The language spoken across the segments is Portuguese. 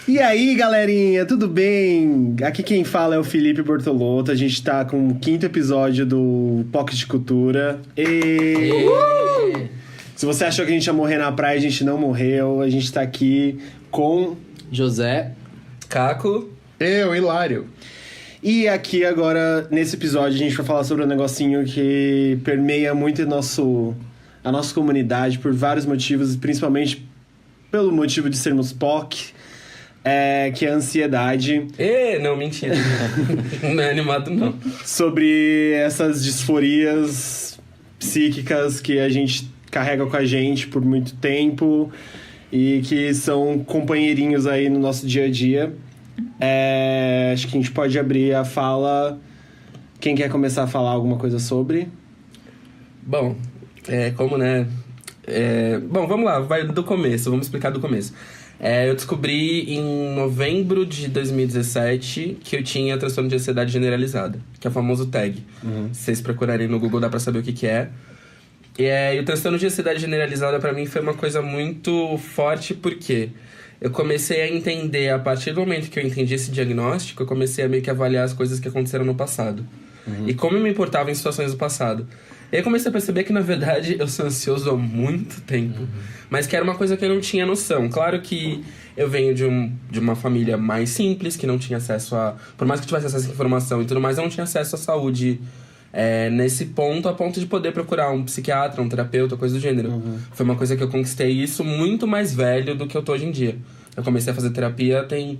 E aí, galerinha, tudo bem? Aqui quem fala é o Felipe Bortolotto. A gente tá com o 5º episódio do Pocket de Cultura. Se você achou que a gente ia morrer na praia, a gente não morreu. A gente tá aqui com... José, Caco, eu, Hilário. E aqui agora, nesse episódio, a gente vai falar sobre um negocinho que permeia muito a nossa comunidade por vários motivos, principalmente pelo motivo de sermos POC, que é a ansiedade. Não, mentira. Não é animado, não. Sobre essas disforias psíquicas que a gente carrega com a gente por muito tempo e que são companheirinhos aí no nosso dia a dia. Acho que a gente pode abrir a fala. Quem quer começar a falar alguma coisa sobre? Bom, bom, vamos lá, vai do começo, vamos explicar do começo. Eu descobri em novembro de 2017 que eu tinha transtorno de ansiedade generalizada, que é o famoso TAG. Se vocês procurarem no Google dá pra saber o que é. E o transtorno de ansiedade generalizada pra mim foi uma coisa muito forte, porque eu comecei a entender, a partir do momento que eu entendi esse diagnóstico, eu comecei a meio que avaliar as coisas que aconteceram no passado. E como eu me importava em situações do passado. E aí eu comecei a perceber que, na verdade, eu sou ansioso há muito tempo. Mas que era uma coisa que eu não tinha noção. Claro que eu venho de uma família mais simples, que não tinha acesso a... Por mais que eu tivesse acesso à informação e tudo mais, eu não tinha acesso à saúde nesse ponto, a ponto de poder procurar um psiquiatra, um terapeuta, coisa do gênero. Foi uma coisa que eu conquistei isso muito mais velho do que eu tô hoje em dia. Eu comecei a fazer terapia tem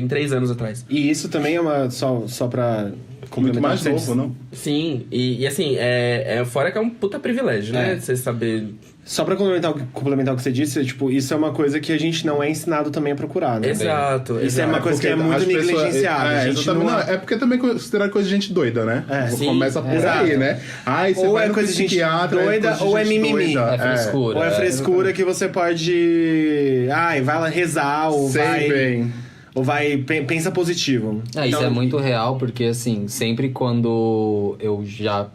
3 anos atrás. E isso também é uma... Só pra... Muito mais novo, não? Sim, e assim, fora que é um puta privilégio, né? Você saber... Só pra complementar o que você disse, tipo, isso é uma coisa que a gente não é ensinado também a procurar, né? Exato. Isso é uma coisa que é muito negligenciada. A gente não... É porque também é considerado coisa de gente doida, né? Começa por aí, né? Você ou vai é coisa de gente doida, ou é mimimi. É frescura. Ou é frescura que você pode... vai lá rezar, ou pensa positivo. Isso é muito real, porque assim, sempre quando eu já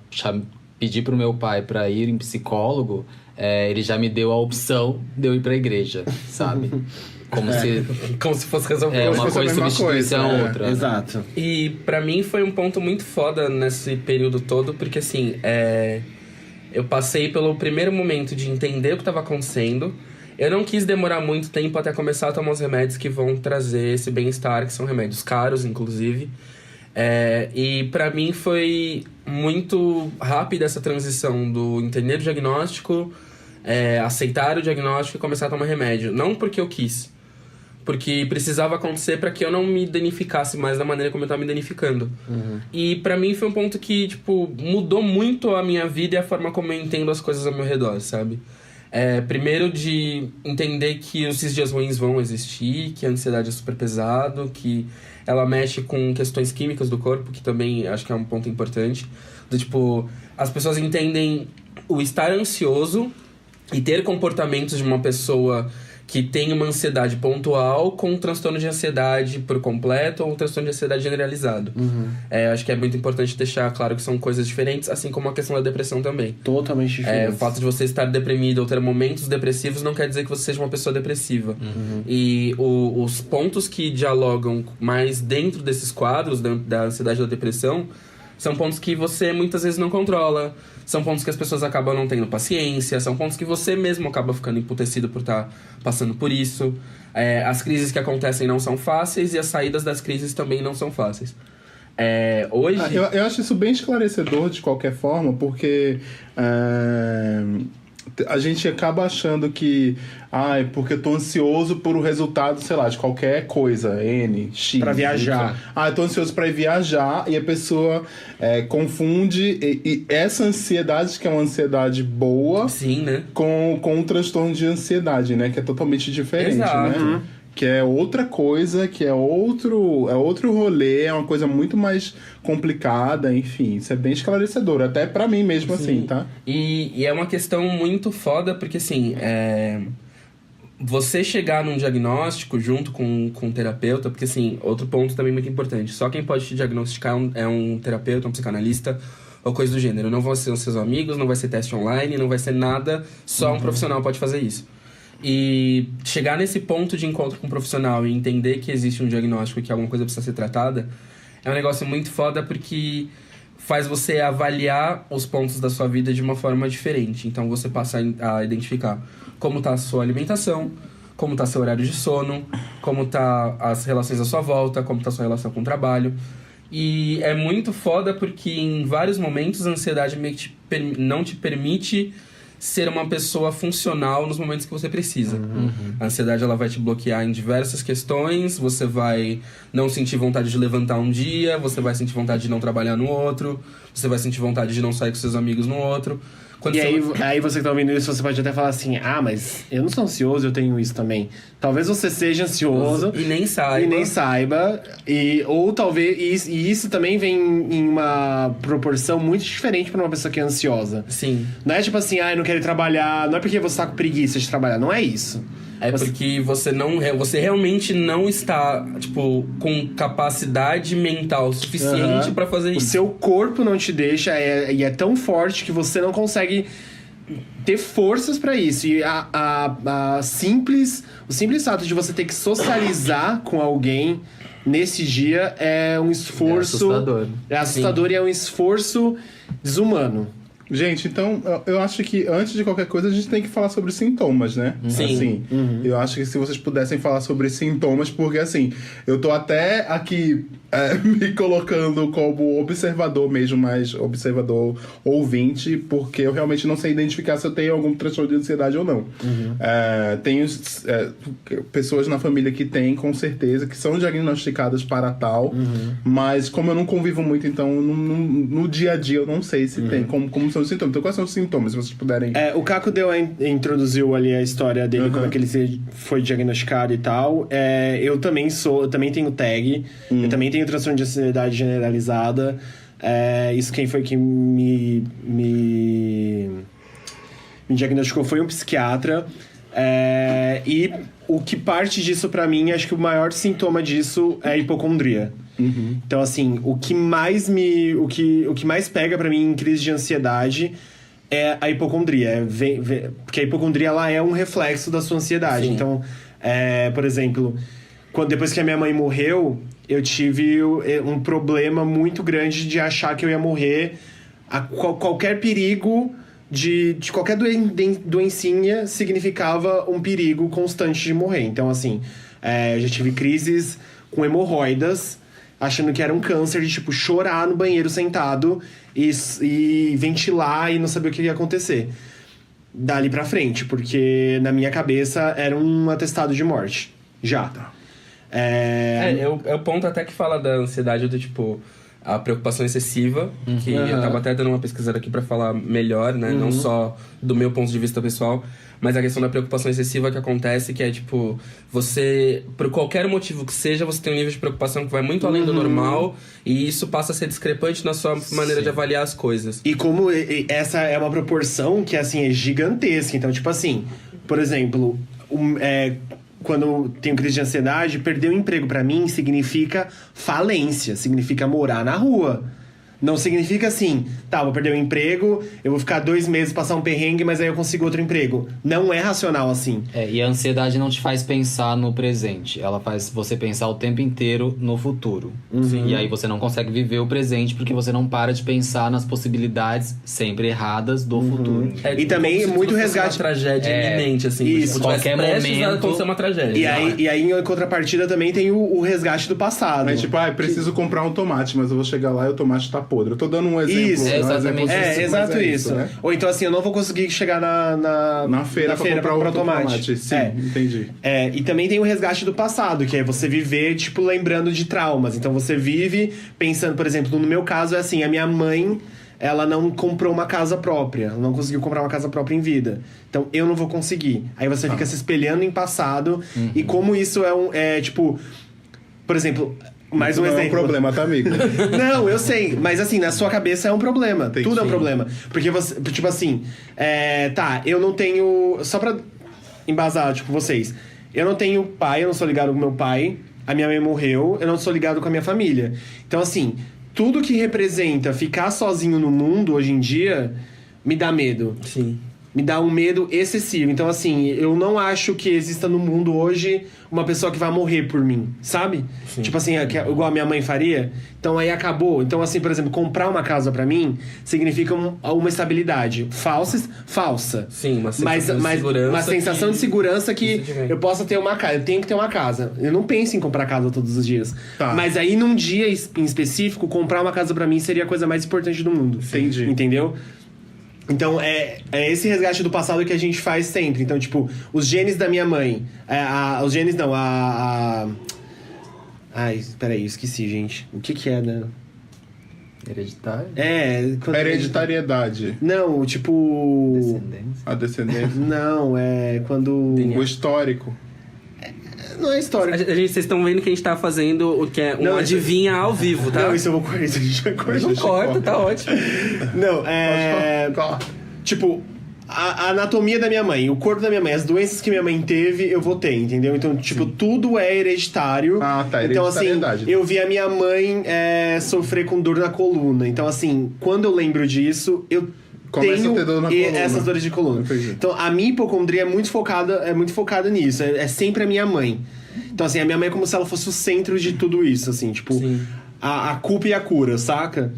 pedi pro meu pai pra ir em psicólogo, ele já me deu a opção de eu ir pra igreja, sabe? Como se fosse resolver. Uma coisa substituísse a outra. Exato. E pra mim foi um ponto muito foda nesse período todo, porque assim, eu passei pelo primeiro momento de entender o que estava acontecendo. Eu não quis demorar muito tempo até começar a tomar os remédios que vão trazer esse bem-estar, que são remédios caros, inclusive. E pra mim foi muito rápida essa transição do entender o diagnóstico, aceitar o diagnóstico e começar a tomar remédio. Não porque eu quis, porque precisava acontecer para que eu não me danificasse mais da maneira como eu estava me danificando. E pra mim foi um ponto que, tipo, mudou muito a minha vida e a forma como eu entendo as coisas ao meu redor, sabe? Primeiro de entender que esses dias ruins vão existir, que a ansiedade é super pesado, que ela mexe com questões químicas do corpo, que também acho que é um ponto importante. Tipo, as pessoas entendem o estar ansioso e ter comportamentos de uma pessoa que tem uma ansiedade pontual com um transtorno de ansiedade por completo ou um transtorno de ansiedade generalizado. Acho que é muito importante deixar claro que são coisas diferentes, assim como a questão da depressão também. Totalmente diferente. O fato de você estar deprimido ou ter momentos depressivos não quer dizer que você seja uma pessoa depressiva. E os pontos que dialogam mais dentro desses quadros, da ansiedade e da depressão, são pontos que você muitas vezes não controla, são pontos que as pessoas acabam não tendo paciência, são pontos que você mesmo acaba ficando emputecido por estar passando por isso. As crises que acontecem não são fáceis e as saídas das crises também não são fáceis. Hoje... Eu acho isso bem esclarecedor de qualquer forma, porque a gente acaba achando que porque eu tô ansioso por o resultado, sei lá, de qualquer coisa, X. Pra viajar. Eu tô ansioso pra ir viajar, e a pessoa confunde e essa ansiedade, que é uma ansiedade boa, sim, né? com um transtorno de ansiedade, né? Que é totalmente diferente, exato, né? Que é outra coisa, que é outro rolê, é uma coisa muito mais complicada, enfim. Isso é bem esclarecedor, até pra mim mesmo, assim, tá? E é uma questão muito foda, porque assim, você chegar num diagnóstico junto com um terapeuta, porque assim, outro ponto também muito importante, só quem pode te diagnosticar é um terapeuta, um psicanalista, ou coisa do gênero. Não vão ser os seus amigos, não vai ser teste online, não vai ser nada, só um profissional pode fazer isso. E chegar nesse ponto de encontro com um profissional e entender que existe um diagnóstico e que alguma coisa precisa ser tratada é um negócio muito foda, porque faz você avaliar os pontos da sua vida de uma forma diferente. Então você passa a identificar como tá a sua alimentação, como tá seu horário de sono, como tá as relações à sua volta, como tá a sua relação com o trabalho. E é muito foda porque em vários momentos a ansiedade meio que não te permite ser uma pessoa funcional nos momentos que você precisa. A ansiedade, ela vai te bloquear em diversas questões. Você vai não sentir vontade de levantar um dia, você vai sentir vontade de não trabalhar no outro, você vai sentir vontade de não sair com seus amigos no outro. E aí você que tá ouvindo isso, você pode até falar assim: ah, mas eu não sou ansioso, eu tenho isso também. Talvez você seja ansioso e nem saiba. Ou talvez... E isso também vem em uma proporção muito diferente pra uma pessoa que é ansiosa. Sim. Não é tipo assim, ah, eu não quero ir trabalhar. Não é porque você tá com preguiça de trabalhar. Não é isso. É porque você realmente não está, tipo, com capacidade mental suficiente pra fazer isso. O seu corpo não te deixa, e é tão forte que você não consegue ter forças pra isso. E o simples fato de você ter que socializar com alguém nesse dia é um esforço... É assustador. É assustador. Sim. E é um esforço desumano. Gente, então, eu acho que antes de qualquer coisa a gente tem que falar sobre sintomas, né? Sim. Assim, eu acho que se vocês pudessem falar sobre sintomas, porque assim, eu tô até aqui me colocando como observador mesmo, mas observador ouvinte, porque eu realmente não sei identificar se eu tenho algum transtorno de ansiedade ou não. Tenho pessoas na família que têm, com certeza, que são diagnosticadas para tal, mas como eu não convivo muito, então no dia a dia eu não sei se tem, como são os sintomas. Então, quais são os sintomas, se vocês puderem... O Caco introduziu ali a história dele, como é que ele foi diagnosticado e tal. Eu também tenho TAG, eu também tenho transtorno de ansiedade generalizada. Isso quem foi que me diagnosticou foi um psiquiatra. E o que parte disso pra mim, acho que o maior sintoma disso é a hipocondria. Então, assim, o que mais pega pra mim em crise de ansiedade é a hipocondria. Porque a hipocondria, ela é um reflexo da sua ansiedade. Sim. Então, por exemplo, depois que a minha mãe morreu, eu tive um problema muito grande de achar que eu ia morrer. Qualquer perigo de qualquer doencinha significava um perigo constante de morrer. Então, assim, eu já tive crises com hemorroidas, achando que era um câncer, de, tipo, chorar no banheiro sentado e ventilar e não saber o que ia acontecer. Dali pra frente, porque na minha cabeça era um atestado de morte. Já. É o ponto até que fala da ansiedade do, tipo, a preocupação excessiva, que eu tava até dando uma pesquisada aqui pra falar melhor, né? Não só do meu ponto de vista pessoal, mas a questão da preocupação excessiva que acontece, que é, tipo, você, por qualquer motivo que seja, você tem um nível de preocupação que vai muito além do normal, e isso passa a ser discrepante na sua maneira de avaliar as coisas. E como essa é uma proporção que, assim, é gigantesca. Então, tipo assim, por exemplo, quando eu tenho crise de ansiedade, perder o emprego pra mim significa falência, significa morar na rua. Não significa assim, tá, vou perder o emprego, eu vou ficar 2 meses, passar um perrengue, mas aí eu consigo outro emprego. Não é racional assim. E a ansiedade não te faz pensar no presente. Ela faz você pensar o tempo inteiro no futuro. E aí você não consegue viver o presente porque você não para de pensar nas possibilidades sempre erradas do futuro. E também muito resgate... uma tragédia iminente, assim. Isso, qualquer momento acontecer uma tragédia. E aí, em contrapartida, também tem o resgate do passado. Mas, tipo, preciso comprar um tomate, mas eu vou chegar lá e o tomate tá podre. Eu tô dando um exemplo. Isso, exatamente. Exato isso. Né? Ou então, assim, eu não vou conseguir chegar na feira pra comprar o tomate. Sim, entendi. E também tem o resgate do passado, que é você viver, tipo, lembrando de traumas. Então, você vive pensando, por exemplo, no meu caso, é assim, a minha mãe, ela não comprou uma casa própria. Ela não conseguiu comprar uma casa própria em vida. Então, eu não vou conseguir. Aí você fica se espelhando em passado. E como isso tipo... Por exemplo... Mais um exemplo. Não é um problema, tá, amigo? Não, eu sei. Mas, assim, na sua cabeça é um problema. Entendi. Tudo é um problema. Porque você... Tipo assim... eu não tenho... Só pra embasar, tipo, vocês. Eu não tenho pai, eu não sou ligado com meu pai. A minha mãe morreu, eu não sou ligado com a minha família. Então, assim... Tudo que representa ficar sozinho no mundo, hoje em dia, me dá medo. Sim. me dá um medo excessivo. Então, assim, eu não acho que exista no mundo hoje uma pessoa que vai morrer por mim, sabe? Sim. Tipo assim, igual a minha mãe faria. Então, aí acabou. Então, assim, por exemplo, comprar uma casa pra mim significa uma estabilidade. Falsa. Sim, uma sensação de segurança. Uma sensação de segurança que eu possa ter uma casa. Eu tenho que ter uma casa. Eu não penso em comprar casa todos os dias. Tá. Mas aí, num dia em específico, comprar uma casa pra mim seria a coisa mais importante do mundo. Entendi. Entendeu? Então, é esse resgate do passado que a gente faz sempre. Então, tipo, os genes da minha mãe... os genes não, Ai, peraí, esqueci, gente. O que é, né? Hereditário? Hereditariedade. Não, tipo... Descendência? A descendência. Não, é quando... O histórico. Não é história. Vocês estão vendo que a gente tá fazendo o que é Não, adivinha ao vivo, tá? Não, isso eu vou correr, isso a gente vai correr. Não corta, tá ótimo. Não, Corta. Tipo, a anatomia da minha mãe, o corpo da minha mãe, as doenças que minha mãe teve, eu vou ter, entendeu? Então, tipo, tudo é hereditário. Ah, tá, Então, assim, hereditariedade. eu vi a minha mãe sofrer com dor na coluna. Então, assim, quando eu lembro disso, eu Começa tenho a ter dor na coluna. essas dores de coluna. Entendi. Então, a minha hipocondria é muito focada nisso. É sempre a minha mãe. Então, assim, a minha mãe é como se ela fosse o centro de tudo isso, assim. Tipo, Sim. a culpa e a cura, saca?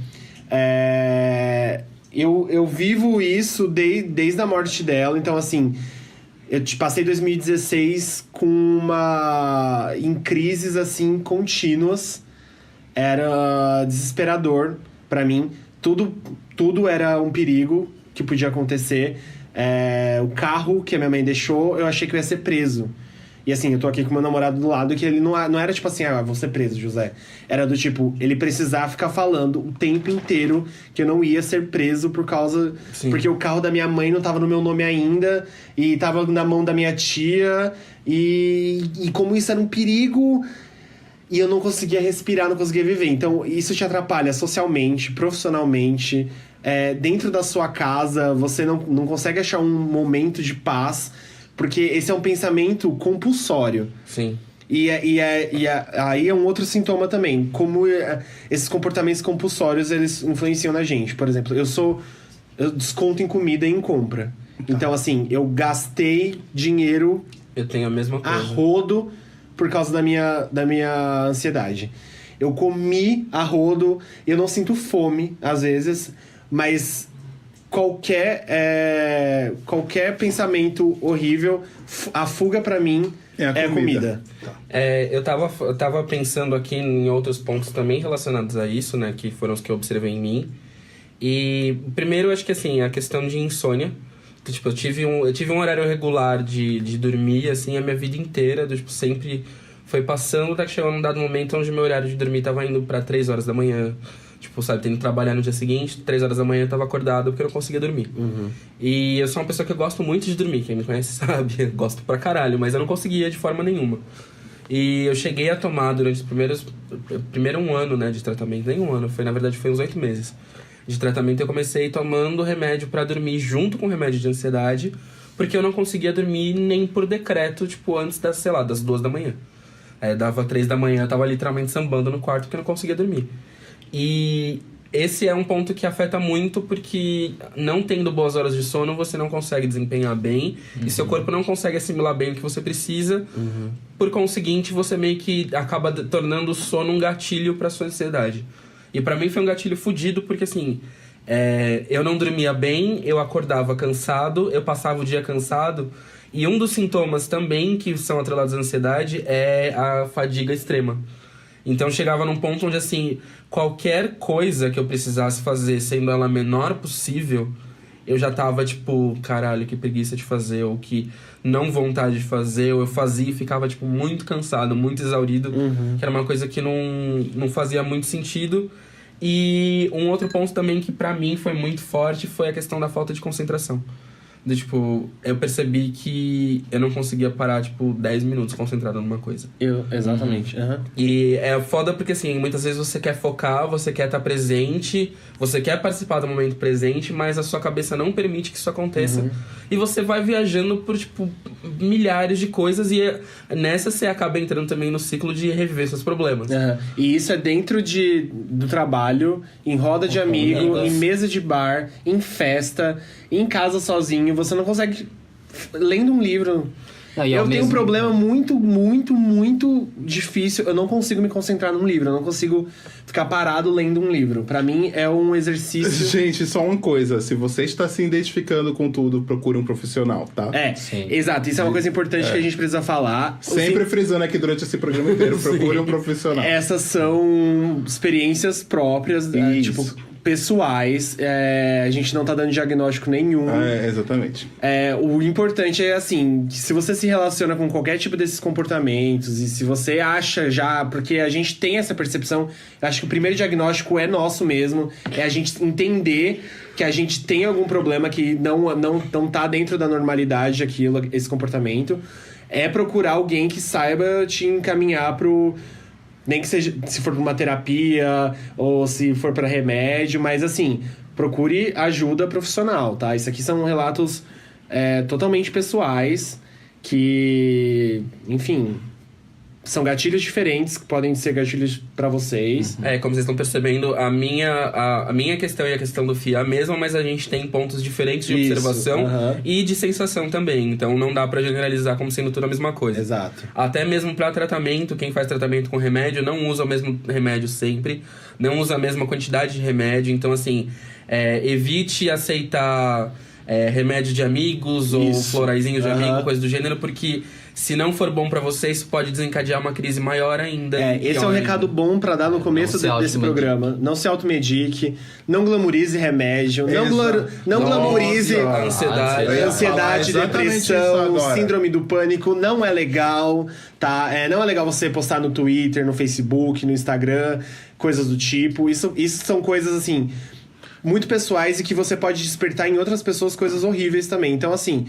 Eu vivo isso desde a morte dela. Então, assim, eu passei 2016 em crises, assim, contínuas. Era desesperador pra mim. Tudo era um perigo que podia acontecer. O carro que a minha mãe deixou, eu achei que eu ia ser preso. E assim, eu tô aqui com meu namorado do lado, que ele não era tipo assim, vou ser preso, José. Era do tipo, ele precisava ficar falando o tempo inteiro que eu não ia ser preso por causa... Sim. Porque o carro da minha mãe não tava no meu nome ainda, e tava na mão da minha tia, e como isso era um perigo... E eu não conseguia respirar, não conseguia viver. Então, isso te atrapalha socialmente, profissionalmente. Dentro da sua casa, você não consegue achar um momento de paz... Porque esse é um pensamento compulsório. Sim. E aí é um outro sintoma também. Como esses comportamentos compulsórios, eles influenciam na gente. Por exemplo, eu desconto em comida e em compra. Então, assim, eu gastei dinheiro Eu tenho a mesma a coisa. rodo por causa da minha ansiedade. Eu comi a rodo, eu não sinto fome, às vezes, mas... Qualquer pensamento horrível, a fuga pra mim é a comida. Eu tava pensando aqui em outros pontos também relacionados a isso, né? Que foram os que eu observei em mim. E primeiro, eu acho que assim, a questão de insônia. Que, tipo, eu tive um horário regular de dormir, assim, a minha vida inteira. Tipo, sempre foi passando, até que chegou num dado momento onde meu horário de dormir tava indo pra 3 horas da manhã. Tipo, sabe, tendo que trabalhar no dia seguinte, 3 horas da manhã eu tava acordado porque eu não conseguia dormir. Uhum. E eu sou uma pessoa que eu gosto muito de dormir, quem me conhece sabe, eu gosto pra caralho, mas eu não conseguia de forma nenhuma. E eu cheguei a tomar durante os primeiro um ano, né, de tratamento, nem um ano, na verdade foi uns 8 meses de tratamento. Eu comecei tomando remédio pra dormir junto com remédio de ansiedade, porque eu não conseguia dormir nem por decreto, tipo, antes das 2 da manhã. Dava 3 da manhã, eu tava literalmente sambando no quarto porque eu não conseguia dormir. E esse é um ponto que afeta muito, porque não tendo boas horas de sono, você não consegue desempenhar bem. E seu corpo não consegue assimilar bem o que você precisa. Por conseguinte, você meio que acaba tornando o sono um gatilho pra sua ansiedade. E pra mim foi um gatilho fudido, porque assim... eu não dormia bem, eu acordava cansado, eu passava o dia cansado. E um dos sintomas também que são atrelados à ansiedade é a fadiga extrema. Então chegava num ponto onde, assim, qualquer coisa que eu precisasse fazer, sendo ela a menor possível, eu já tava tipo, caralho, que preguiça de fazer, ou que não vontade de fazer, ou eu fazia e ficava, tipo, muito cansado, muito exaurido, que era uma coisa que não fazia muito sentido. E um outro ponto também que pra mim foi muito forte foi a questão da falta de concentração. Tipo, eu percebi que eu não conseguia parar, tipo, 10 minutos concentrado numa coisa. Exatamente. E é foda porque, assim, muitas vezes você quer focar, você quer estar presente, você quer participar do momento presente, mas a sua cabeça não permite que isso aconteça. E você vai viajando por, tipo, milhares de coisas, e nessa você acaba entrando também no ciclo de reviver seus problemas. E isso é dentro do trabalho, em roda de amigo, em mesa de bar, em festa, em casa sozinho. você não consegue... Lendo um livro... E eu ao tenho um mesmo- problema muito difícil. Eu não consigo me concentrar num livro. Eu não consigo ficar parado lendo um livro. Pra mim, é um exercício... Gente, só uma coisa. Se você está se identificando com tudo, procure um profissional, tá? Sim. Exato. Isso é uma coisa importante que a gente precisa falar. Sempre frisando aqui durante esse programa inteiro, procure um profissional. Essas são experiências próprias, Isso. tipo, pessoais. A gente não tá dando diagnóstico nenhum. Exatamente. O importante é, assim, que se você se relaciona com qualquer tipo desses comportamentos e se você acha já... Porque a gente tem essa percepção, eu acho que o primeiro diagnóstico é nosso mesmo, é a gente entender que a gente tem algum problema que não tá dentro da normalidade esse comportamento. É procurar alguém que saiba te encaminhar pro... Nem que seja, se for pra uma terapia ou se for pra remédio, mas assim, procure ajuda profissional, tá? Isso aqui são relatos totalmente pessoais que, enfim, são gatilhos diferentes que podem ser gatilhos pra vocês. Como vocês estão percebendo, a minha questão e a questão do Fih é a mesma, mas a gente tem pontos diferentes de Isso, observação aham. e de sensação também. Então não dá pra generalizar como sendo tudo a mesma coisa. Exato. Até mesmo pra tratamento, quem faz tratamento com remédio não usa o mesmo remédio sempre, não usa a mesma quantidade de remédio. Então, assim, evite aceitar remédio de amigos ou Isso. floraizinho de Aham. amigo, coisa do gênero, porque se não for bom pra você, isso pode desencadear uma crise maior ainda. Esse é um pior recado ainda. bom pra dar no começo Não se desse automedique. programa. Não se automedique, não glamorize remédio, não Exato. glamorize Nossa, ansiedade. eu ia falar ansiedade, exatamente isso depressão, agora. síndrome do pânico. Não é legal, tá? Não é legal você postar no Twitter, no Facebook, no Instagram, coisas do tipo. Isso são coisas, assim, muito pessoais e que você pode despertar em outras pessoas coisas horríveis também. Então, assim...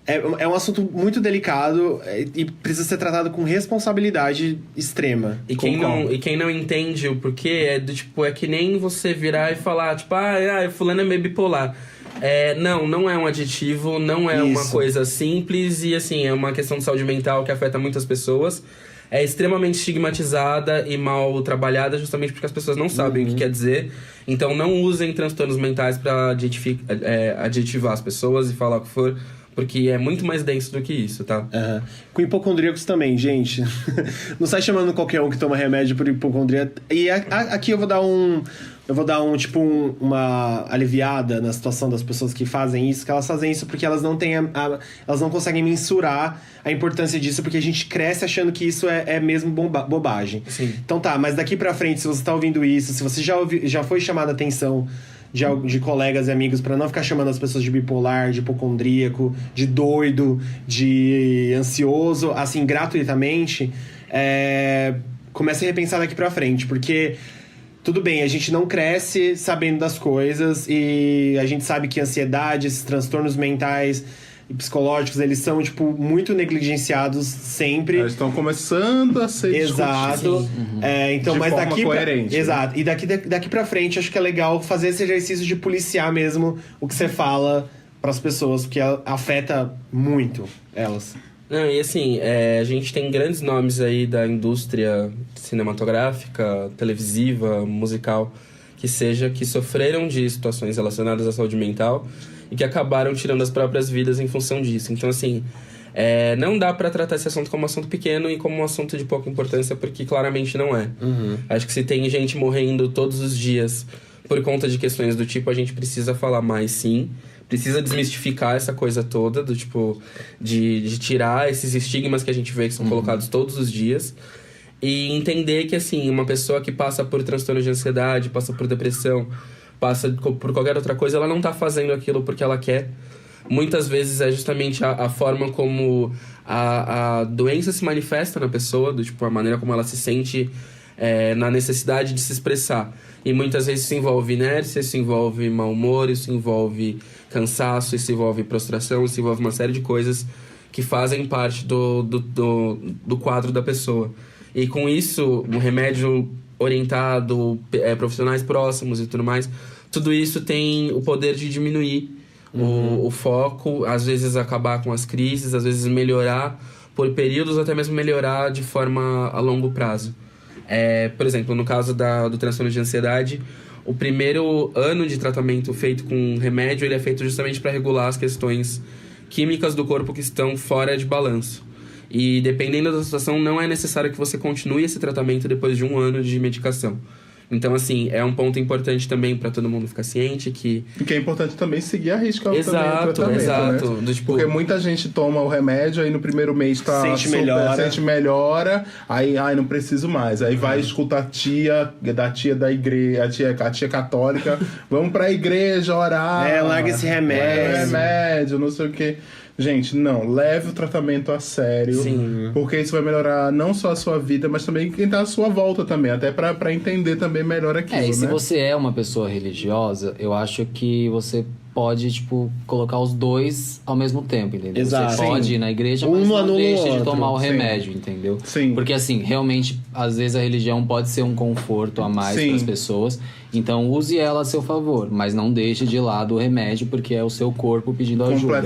É um assunto muito delicado e precisa ser tratado com responsabilidade extrema. E quem não entende o porquê é que nem você virar e falar, tipo, fulano é meio bipolar. Não é um aditivo, não é uma Isso. coisa simples e, assim, é uma questão de saúde mental que afeta muitas pessoas. É extremamente estigmatizada e mal trabalhada justamente porque as pessoas não sabem o que quer dizer. Então não usem transtornos mentais pra adjetivar as pessoas e falar o que for, porque é muito mais denso do que isso, tá? Aham. Com hipocondríacos também, gente. Não sai chamando qualquer um que toma remédio por hipocondria. E aqui eu vou dar uma aliviada na situação das pessoas que fazem isso, que elas fazem isso porque elas não têm elas não conseguem mensurar a importância disso, porque a gente cresce achando que isso é mesmo bobagem. Sim. Então tá, mas daqui pra frente, se você tá ouvindo isso, se você já foi chamado a atenção de colegas e amigos pra não ficar chamando as pessoas de bipolar, de hipocondríaco, de doido, de ansioso, assim, gratuitamente, comece a repensar daqui pra frente, porque tudo bem, a gente não cresce sabendo das coisas e a gente sabe que a ansiedade, esses transtornos mentais e psicológicos, eles são, tipo, muito negligenciados sempre. Eles estão começando a ser Exato. discutidos. Então, De mas forma daqui coerente. Exato. E daqui pra frente, acho que é legal fazer esse exercício de policiar mesmo o que você fala pras pessoas, porque afeta muito elas. Não, e assim, a gente tem grandes nomes aí da indústria cinematográfica, televisiva, musical, que sofreram de situações relacionadas à saúde mental e que acabaram tirando as próprias vidas em função disso. Então, assim, não dá pra tratar esse assunto como um assunto pequeno e como um assunto de pouca importância, porque claramente não é. Acho que se tem gente morrendo todos os dias por conta de questões do tipo, a gente precisa falar mais, sim. Precisa desmistificar essa coisa toda, do tipo, de tirar esses estigmas que a gente vê que são colocados todos os dias. E entender que, assim, uma pessoa que passa por transtorno de ansiedade, passa por depressão, passa por qualquer outra coisa, ela não tá fazendo aquilo porque ela quer. Muitas vezes é justamente a forma como a doença se manifesta na pessoa, do tipo, a maneira como ela se sente na necessidade de se expressar. E muitas vezes isso envolve inércia, isso envolve mau humor, isso envolve cansaço, isso envolve prostração, isso envolve uma série de coisas que fazem parte do quadro da pessoa. E com isso, um remédio orientado, profissionais próximos e tudo mais, tudo isso tem o poder de diminuir o foco, às vezes acabar com as crises, às vezes melhorar por períodos, até mesmo melhorar de forma a longo prazo. Por exemplo, no caso do transtorno de ansiedade, o primeiro ano de tratamento feito com remédio, ele é feito justamente para regular as questões químicas do corpo que estão fora de balanço. E dependendo da situação, não é necessário que você continue esse tratamento depois de 1 ano de medicação. Então, assim, é um ponto importante também para todo mundo ficar ciente que... E que é importante também seguir a risca também o Exato, tratamento, né? Do tipo... Porque muita gente toma o remédio, aí no primeiro mês Sente melhora, aí não preciso mais. Aí vai escutar a tia da igreja, a tia católica, vamos pra igreja orar. Larga esse remédio. Não sei o quê. Gente, não, leve o tratamento a sério. Sim. Porque isso vai melhorar não só a sua vida, mas também quem tá à sua volta também. Até pra entender também melhor aquilo, E se né? você é uma pessoa religiosa, eu acho que você pode, tipo, colocar os dois ao mesmo tempo, entendeu? Exato. Você pode Sim. ir na igreja, Um mas não anula o deixe de outro. tomar o Sim. remédio, entendeu? Sim. Porque, assim, realmente, às vezes a religião pode ser um conforto a mais Sim. para as pessoas. Então, use ela a seu favor, mas não deixe de lado o remédio, porque é o seu corpo pedindo ajuda.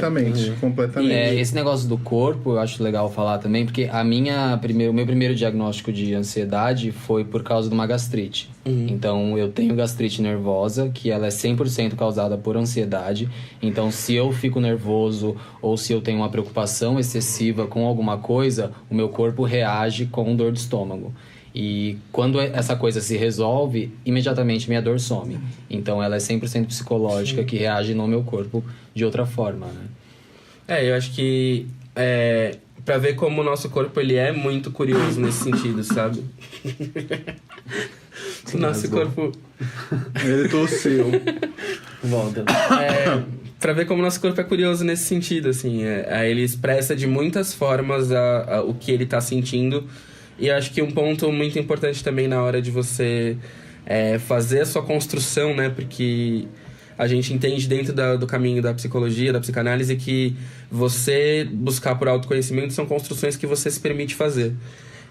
Completamente. Esse negócio do corpo, eu acho legal falar também, porque o meu primeiro diagnóstico de ansiedade foi por causa de uma gastrite. Então, eu tenho gastrite nervosa, que ela é 100% causada por ansiedade. Então, se eu fico nervoso ou se eu tenho uma preocupação excessiva com alguma coisa, o meu corpo reage com dor de estômago. E quando essa coisa se resolve, imediatamente minha dor some. Então, ela é 100% psicológica, que reage no meu corpo de outra forma, né? Eu acho que pra ver como o nosso corpo ele é muito curioso nesse sentido, sabe? O nosso corpo... Ele tossiu. Volta. Pra ver como o nosso corpo é curioso nesse sentido, assim. Ele expressa de muitas formas o que ele tá sentindo. E acho que um ponto muito importante também na hora de você fazer a sua construção, né? Porque a gente entende dentro do caminho da psicologia, da psicanálise, que você buscar por autoconhecimento são construções que você se permite fazer.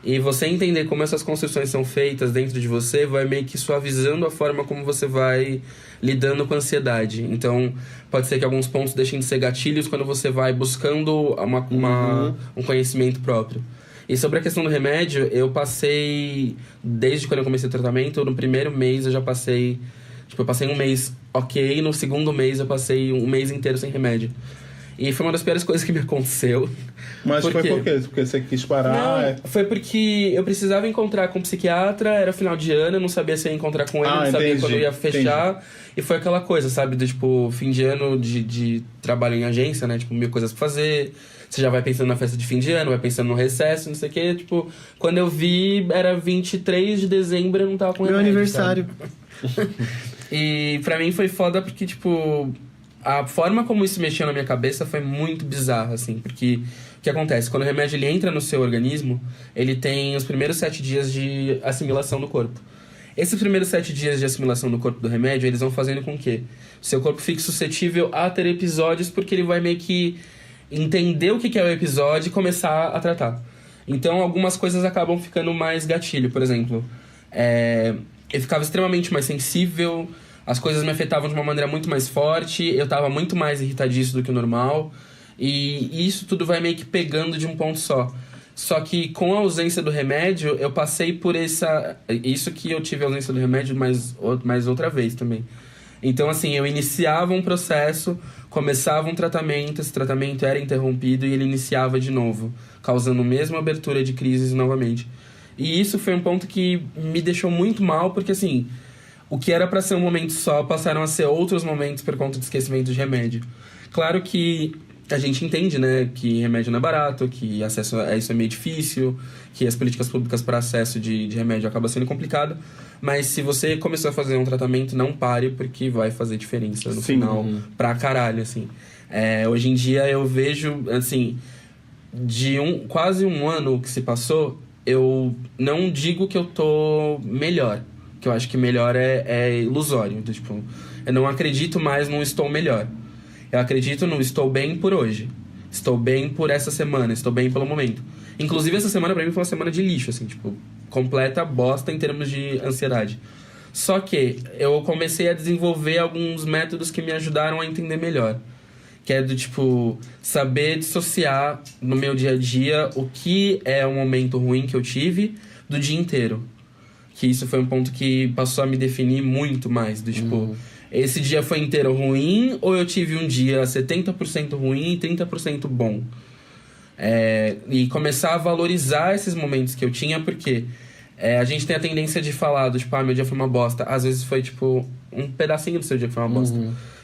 E você entender como essas construções são feitas dentro de você vai meio que suavizando a forma como você vai lidando com a ansiedade. Então, pode ser que alguns pontos deixem de ser gatilhos quando você vai buscando um conhecimento próprio. E sobre a questão do remédio, eu passei, desde quando eu comecei o tratamento, no primeiro mês eu já passei... Tipo, eu passei um mês ok, no segundo mês eu passei um mês inteiro sem remédio. E foi uma das piores coisas que me aconteceu. Mas foi por quê? Porque você quis parar? Não, foi porque eu precisava encontrar com um psiquiatra, era final de ano, eu não sabia se ia encontrar com ele, não sabia quando ia fechar. Entendi. E foi aquela coisa, sabe? Do tipo, fim de ano de trabalho em agência, né? Tipo, 1000 coisas pra fazer. Você já vai pensando na festa de fim de ano, vai pensando no recesso, não sei o quê. Tipo, quando eu vi, era 23 de dezembro, eu não tava com remédio. Meu aniversário. E pra mim foi foda porque, tipo... A forma como isso mexeu na minha cabeça foi muito bizarra, assim. Porque o que acontece? Quando o remédio ele entra no seu organismo, ele tem os primeiros 7 dias de assimilação do corpo. Esses primeiros 7 dias de assimilação do corpo do remédio, eles vão fazendo com que o seu corpo fique suscetível a ter episódios, porque ele vai meio que entender o que é o episódio e começar a tratar. Então, algumas coisas acabam ficando mais gatilho. Por exemplo, eu ficava extremamente mais sensível... As coisas me afetavam de uma maneira muito mais forte, eu tava muito mais irritadiço do que o normal. E isso tudo vai meio que pegando de um ponto só. Só que com a ausência do remédio, eu passei por isso que eu tive a ausência do remédio mais outra vez também. Então, assim, eu iniciava um processo, começava um tratamento, esse tratamento era interrompido e ele iniciava de novo, causando a mesma abertura de crises novamente. E isso foi um ponto que me deixou muito mal, porque, assim... O que era pra ser um momento só passaram a ser outros momentos por conta de esquecimento de remédio. Claro que a gente entende, né, que remédio não é barato, que acesso a isso é meio difícil, que as políticas públicas para acesso de remédio acabam sendo complicado. Mas se você começar a fazer um tratamento, não pare, porque vai fazer diferença no final pra caralho, assim. Hoje em dia eu vejo, assim, de quase um ano que se passou, eu não digo que eu tô melhor. Que eu acho que melhor é ilusório. Então, tipo, eu não acredito mais no estou melhor. Eu acredito no estou bem por hoje. Estou bem por essa semana. Estou bem pelo momento. Inclusive, essa semana pra mim foi uma semana de lixo, assim, tipo, completa bosta em termos de ansiedade. Só que eu comecei a desenvolver alguns métodos que me ajudaram a entender melhor. Que é do tipo, saber dissociar no meu dia a dia o que é um momento ruim que eu tive do dia inteiro. que isso foi um ponto que passou a me definir muito mais. Do tipo, esse dia foi inteiro ruim ou eu tive um dia 70% ruim e 30% bom? E começar a valorizar esses momentos que eu tinha, porque a gente tem a tendência de falar do tipo, meu dia foi uma bosta. Às vezes foi tipo um pedacinho do seu dia que foi uma bosta.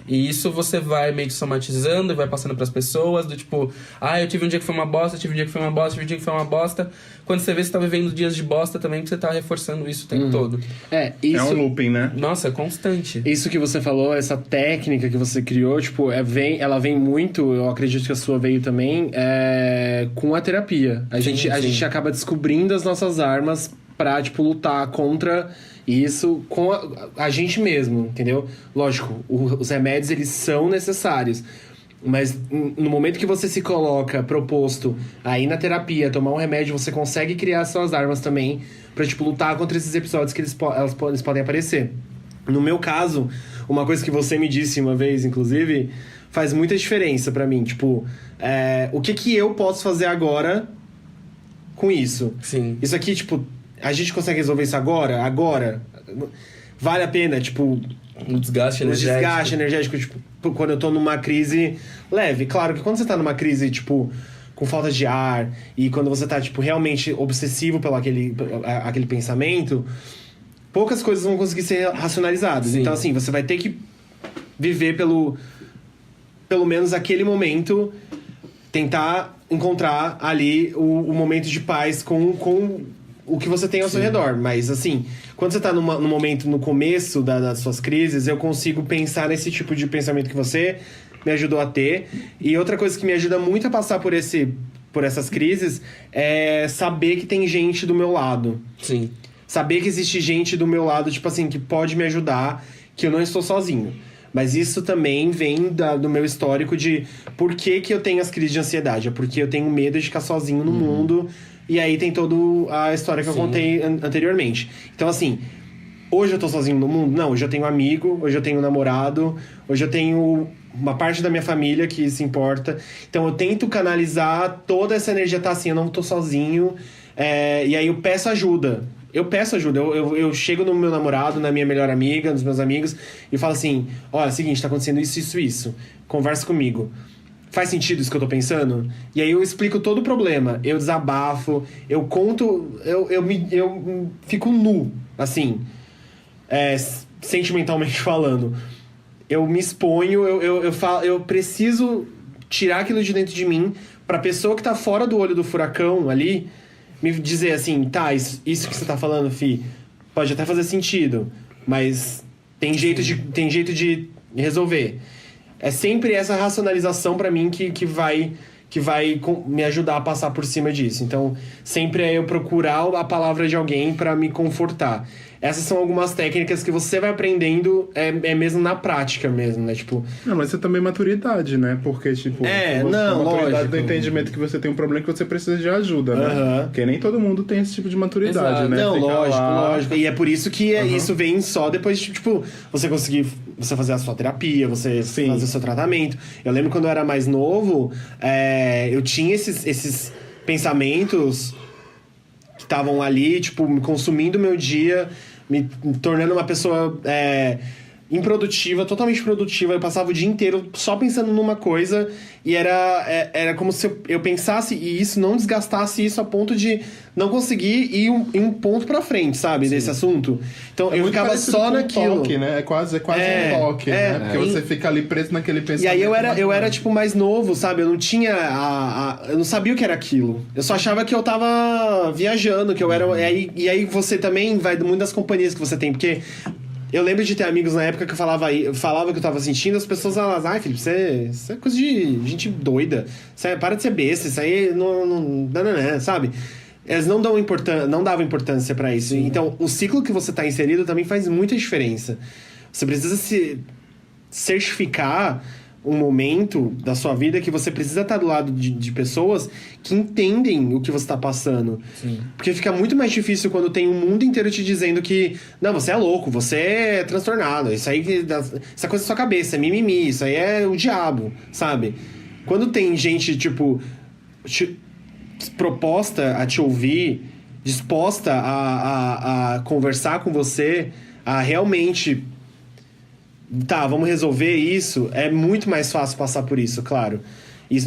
E isso você vai meio que somatizando e vai passando pras pessoas, do tipo, eu tive um dia que foi uma bosta, tive um dia que foi uma bosta, tive um dia que foi uma bosta. Quando você vê, você tá vivendo dias de bosta também, que você tá reforçando isso o tempo todo. Isso, é um looping, né? Nossa, é constante. Isso que você falou, essa técnica que você criou, tipo, ela vem muito, eu acredito que a sua veio também, com a terapia. A gente acaba descobrindo as nossas armas pra, tipo, lutar contra isso com a gente mesmo, entendeu? Lógico, os remédios, eles são necessários. Mas no momento que você se coloca proposto a ir na terapia, tomar um remédio, você consegue criar suas armas também pra, tipo, lutar contra esses episódios que eles podem aparecer. No meu caso, uma coisa que você me disse uma vez, inclusive, faz muita diferença pra mim. Tipo, o que eu posso fazer agora com isso? Sim. Isso aqui, tipo, a gente consegue resolver isso agora? Agora? Vale a pena, tipo... Um desgaste energético. Desgaste energético, tipo, quando eu tô numa crise leve. Claro que quando você tá numa crise, tipo, com falta de ar, e quando você tá, tipo, realmente obsessivo pelo aquele pensamento, poucas coisas vão conseguir ser racionalizadas. Sim. Então, assim, você vai ter que viver pelo menos aquele momento, tentar encontrar ali o momento de paz com o que você tem ao seu redor. Mas, assim, quando você tá no momento, no começo das suas crises, eu consigo pensar nesse tipo de pensamento que você me ajudou a ter. E outra coisa que me ajuda muito a passar por essas crises é saber que tem gente do meu lado. Sim. Saber que existe gente do meu lado, tipo assim, que pode me ajudar, que eu não estou sozinho. Mas isso também vem do meu histórico de por que eu tenho as crises de ansiedade. É porque eu tenho medo de ficar sozinho no mundo. E aí tem toda a história que eu contei anteriormente. Então, assim, hoje eu tô sozinho no mundo? Não, hoje eu tenho um amigo, hoje eu tenho um namorado, hoje eu tenho uma parte da minha família que se importa. Então eu tento canalizar toda essa energia, tá assim, eu não tô sozinho. E aí eu peço ajuda. Eu chego no meu namorado, na minha melhor amiga, nos meus amigos, e falo assim, olha, é o seguinte, tá acontecendo isso. Conversa comigo. Faz sentido isso que eu tô pensando? E aí eu explico todo o problema. Eu desabafo, eu conto, eu fico nu, assim, sentimentalmente falando. Eu me exponho, eu falo, eu preciso tirar aquilo de dentro de mim pra pessoa que tá fora do olho do furacão ali me dizer assim, tá, isso que você tá falando, Fi, pode até fazer sentido, mas tem jeito de resolver. É sempre essa racionalização pra mim que vai me ajudar a passar por cima disso. Então, sempre é eu procurar a palavra de alguém pra me confortar. Essas são algumas técnicas que você vai aprendendo, mesmo na prática mesmo, né? Tipo... Não, mas isso é também maturidade, né? Porque, tipo... maturidade lógico. do entendimento que você tem um problema que você precisa de ajuda, né? Porque nem todo mundo tem esse tipo de maturidade, Exato. né? Não, Fica lógico. E é por isso que isso vem só depois de, tipo, você conseguir... Você fazer a sua terapia, você fazer o seu tratamento. Eu lembro quando eu era mais novo, eu tinha esses pensamentos que estavam ali, tipo, me consumindo o meu dia, me tornando uma pessoa improdutiva, totalmente produtiva. Eu passava o dia inteiro só pensando numa coisa e era como se eu pensasse e isso não desgastasse isso a ponto de não conseguir ir um ponto pra frente, sabe? Desse assunto. Então eu ficava só naquilo. Toque, né? É quase um toque, né? Porque você fica ali preso naquele pensamento. E aí eu era tipo mais novo, sabe? Eu não tinha eu não sabia o que era aquilo. Eu só achava que eu tava viajando, que eu era... E aí você também vai muito das companhias que você tem, porque... Eu lembro de ter amigos na época que eu falava que eu tava sentindo, as pessoas falavam, Felipe, isso é coisa de gente doida. Para de ser besta, isso aí não, sabe? Eles não davam importância pra isso. Então, o ciclo que você tá inserido também faz muita diferença. Você precisa se certificar um momento da sua vida que você precisa estar do lado de pessoas que entendem o que você está passando. Sim. Porque fica muito mais difícil quando tem o mundo inteiro te dizendo que não, você é louco, você é transtornado, isso aí essa coisa da sua cabeça, é mimimi, isso aí é o diabo, sabe? Quando tem gente, tipo, proposta a te ouvir disposta a conversar com você, a realmente... Tá, vamos resolver isso, é muito mais fácil passar por isso, claro.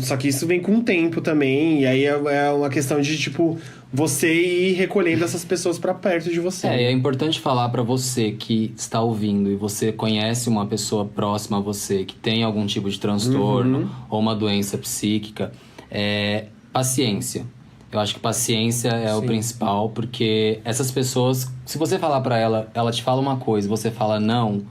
Só que isso vem com o tempo também, e aí é uma questão de, tipo, você ir recolhendo essas pessoas pra perto de você. E é importante falar pra você que está ouvindo e você conhece uma pessoa próxima a você que tem algum tipo de transtorno ou uma doença psíquica, paciência. Eu acho que paciência é o principal, porque essas pessoas, se você falar pra ela, ela te fala uma coisa, você fala não,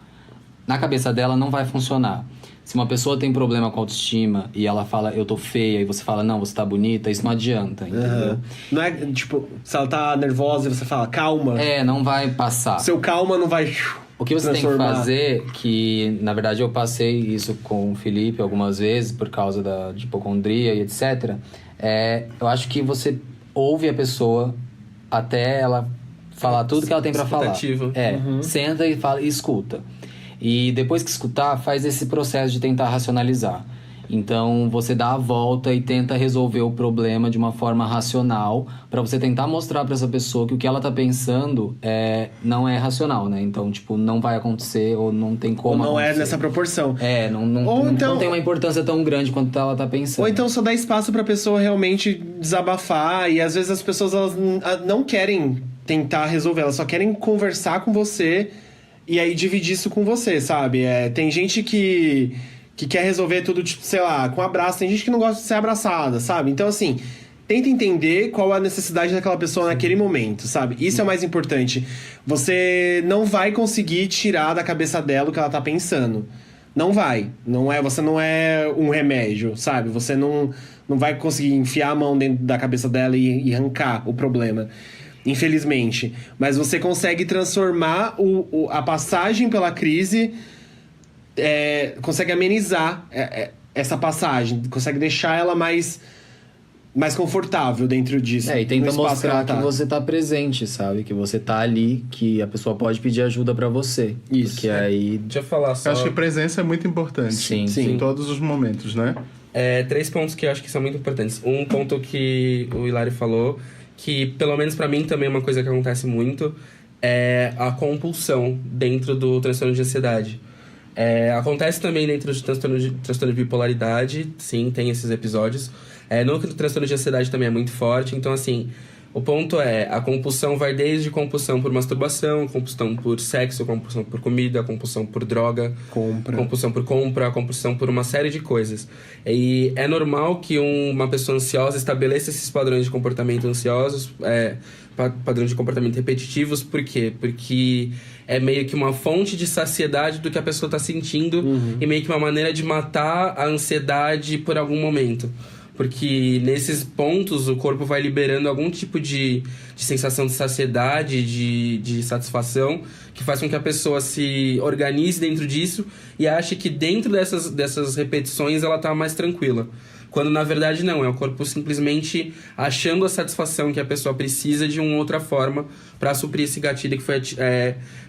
na cabeça dela não vai funcionar. Se uma pessoa tem problema com autoestima e ela fala, eu tô feia, e você fala, não, você tá bonita, isso não adianta, entendeu? Não é, tipo, se ela tá nervosa e você fala, calma. Não vai passar. Seu calma não vai O que você tem que fazer, que na verdade eu passei isso com o Felipe algumas vezes, por causa de hipocondria e etc. Eu acho que você ouve a pessoa até ela falar tudo que ela tem pra falar. Senta e fala e escuta. E depois que escutar, faz esse processo de tentar racionalizar. Então, você dá a volta e tenta resolver o problema de uma forma racional, para você tentar mostrar para essa pessoa que o que ela tá pensando não é racional, né? Então, tipo, não vai acontecer ou não tem como ou não acontecer. Nessa proporção. Não tem uma importância tão grande quanto ela tá pensando. Ou então só dá espaço pra pessoa realmente desabafar, e às vezes as pessoas elas não querem tentar resolver, elas só querem conversar com você e aí dividir isso com você, sabe? Tem gente que quer resolver tudo, tipo, sei lá, com abraço. Tem gente que não gosta de ser abraçada, sabe? Então, assim, tenta entender qual é a necessidade daquela pessoa naquele momento, sabe? Isso é o mais importante. Você não vai conseguir tirar da cabeça dela o que ela tá pensando. Não vai. Você não é um remédio, sabe? Você não vai conseguir enfiar a mão dentro da cabeça dela e arrancar o problema. Infelizmente. Mas você consegue transformar a passagem pela crise, consegue amenizar essa passagem, consegue deixar ela mais confortável dentro disso. E tenta mostrar que você tá presente, sabe? Que você tá ali, que a pessoa pode pedir ajuda pra você. Isso. Porque aí... Deixa eu falar só... Eu acho que presença é muito importante. Sim. Em todos os momentos, né? 3 pontos que eu acho que são muito importantes. Um ponto que o Hilário falou, que pelo menos pra mim também é uma coisa que acontece muito, é a compulsão dentro do transtorno de ansiedade. Acontece também dentro do transtorno de bipolaridade, sim, tem esses episódios. No transtorno de ansiedade também é muito forte, então assim, o ponto a compulsão vai desde compulsão por masturbação, compulsão por sexo, compulsão por comida, compulsão por droga, compulsão por compra, compulsão por uma série de coisas. E é normal que uma pessoa ansiosa estabeleça esses padrões de comportamento ansiosos, padrões de comportamento repetitivos. Por quê? Porque é meio que uma fonte de saciedade do que a pessoa está sentindo e meio que uma maneira de matar a ansiedade por algum momento. Porque nesses pontos o corpo vai liberando algum tipo de sensação de saciedade, de satisfação, que faz com que a pessoa se organize dentro disso e ache que dentro dessas repetições ela está mais tranquila. Quando na verdade não, é o corpo simplesmente achando a satisfação que a pessoa precisa de uma outra forma para suprir esse gatilho que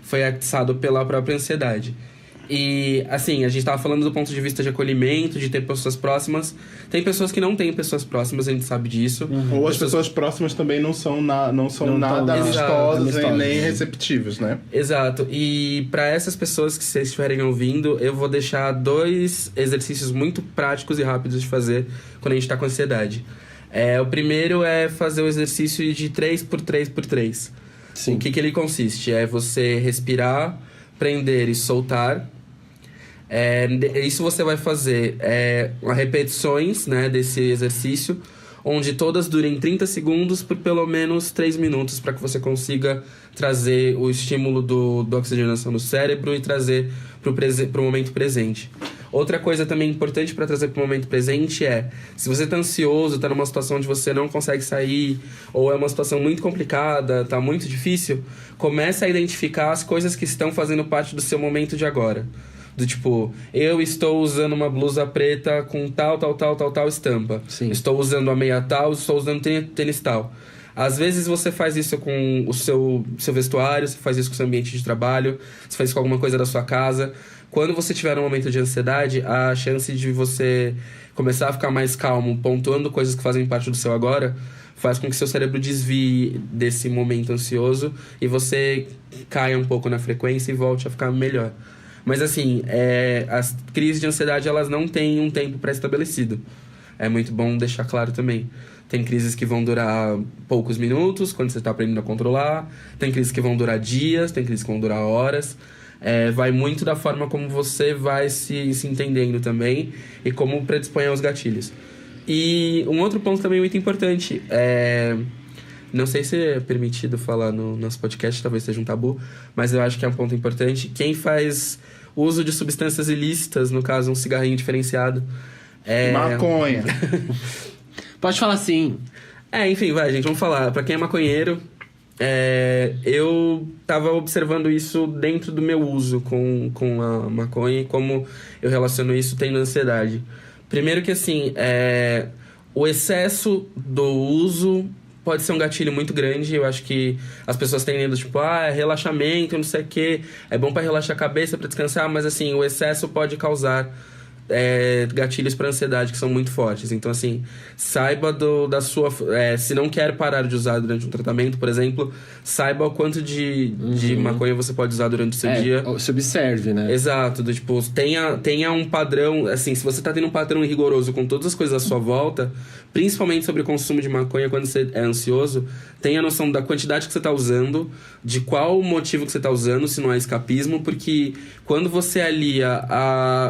foi atiçado pela própria ansiedade. E, assim, a gente tava falando do ponto de vista de acolhimento, de ter pessoas próximas. Tem pessoas que não têm pessoas próximas, a gente sabe disso. Ou as pessoas próximas também não são nada amistosas nem receptivas, né? Exato. E para essas pessoas que vocês estiverem ouvindo, eu vou deixar 2 exercícios muito práticos e rápidos de fazer quando a gente tá com ansiedade. O primeiro é fazer o exercício de 3x3x3. Sim. O que ele consiste? É você respirar, prender e soltar. Isso você vai fazer repetições, né, desse exercício, onde todas durem 30 segundos por pelo menos 3 minutos, para que você consiga trazer o estímulo da oxigenação no cérebro e trazer para o momento presente. Outra coisa também importante para trazer para o momento presente se você está ansioso, está numa situação onde você não consegue sair, ou é uma situação muito complicada, está muito difícil, comece a identificar as coisas que estão fazendo parte do seu momento de agora. Do tipo, eu estou usando uma blusa preta com tal estampa. Sim. Estou usando a meia tal, estou usando tênis tal. Às vezes você faz isso com o seu vestuário, você faz isso com o seu ambiente de trabalho, você faz isso com alguma coisa da sua casa. Quando você tiver um momento de ansiedade, a chance de você começar a ficar mais calmo, pontuando coisas que fazem parte do seu agora, faz com que seu cérebro desvie desse momento ansioso e você caia um pouco na frequência e volte a ficar melhor. Mas assim, as crises de ansiedade, elas não têm um tempo pré-estabelecido. É muito bom deixar claro também. Tem crises que vão durar poucos minutos, quando você está aprendendo a controlar. Tem crises que vão durar dias, tem crises que vão durar horas. Vai muito da forma como você vai se entendendo também e como predispõe aos gatilhos. E um outro ponto também muito importante não sei se é permitido falar no nosso podcast, talvez seja um tabu, mas eu acho que é um ponto importante. Quem faz uso de substâncias ilícitas, no caso um cigarrinho diferenciado... Maconha. Pode falar sim. Enfim, vai, gente, vamos falar. Pra quem é maconheiro, eu tava observando isso dentro do meu uso com a maconha e como eu relaciono isso tendo ansiedade. Primeiro que, assim, o excesso do uso pode ser um gatilho muito grande. Eu acho que as pessoas tendem do tipo, relaxamento, não sei o quê, é bom pra relaxar a cabeça, pra descansar, mas, assim, o excesso pode causar gatilhos para ansiedade que são muito fortes. Então, assim, saiba da sua... se não quer parar de usar durante um tratamento, por exemplo, saiba o quanto de maconha você pode usar durante o seu dia. Se observe, né? Exato. Tipo, tenha um padrão... Assim, se você tá tendo um padrão rigoroso com todas as coisas à sua volta, principalmente sobre o consumo de maconha quando você é ansioso, tenha noção da quantidade que você tá usando, de qual motivo que você tá usando, se não é escapismo, porque quando você alia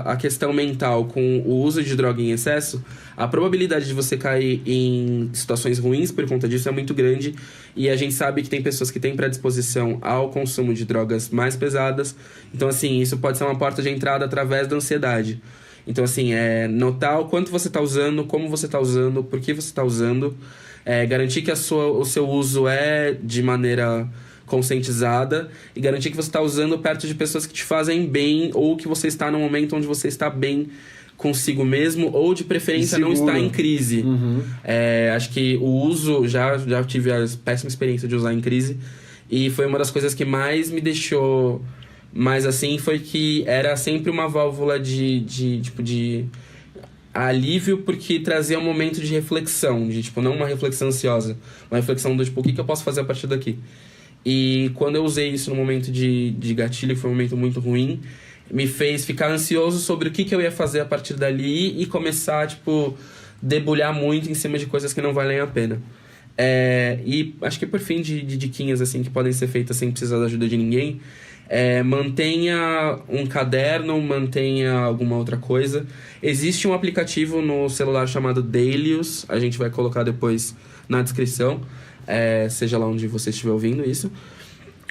a questão mental com o uso de droga em excesso, a probabilidade de você cair em situações ruins por conta disso é muito grande. E a gente sabe que tem pessoas que têm predisposição ao consumo de drogas mais pesadas. Então, assim, isso pode ser uma porta de entrada através da ansiedade. Então, assim, notar o quanto você está usando, como você está usando, por que você está usando. Garantir que o seu uso é de maneira conscientizada e garantir que você está usando perto de pessoas que te fazem bem ou que você está num momento onde você está bem consigo mesmo ou de preferência não está em crise. Acho que o uso, já tive a péssima experiência de usar em crise e foi uma das coisas que mais me deixou mais assim, foi que era sempre uma válvula de alívio, porque trazia um momento de reflexão, não uma reflexão ansiosa, uma reflexão do tipo, o que eu posso fazer a partir daqui? E quando eu usei isso no momento de gatilho, que foi um momento muito ruim, me fez ficar ansioso sobre o que eu ia fazer a partir dali e começar, debulhar muito em cima de coisas que não valem a pena. E acho que por fim, de diquinhas assim, que podem ser feitas sem precisar da ajuda de ninguém, mantenha um caderno, mantenha alguma outra coisa. Existe um aplicativo no celular chamado Dailius, a gente vai colocar depois na descrição. Seja lá onde você estiver ouvindo isso,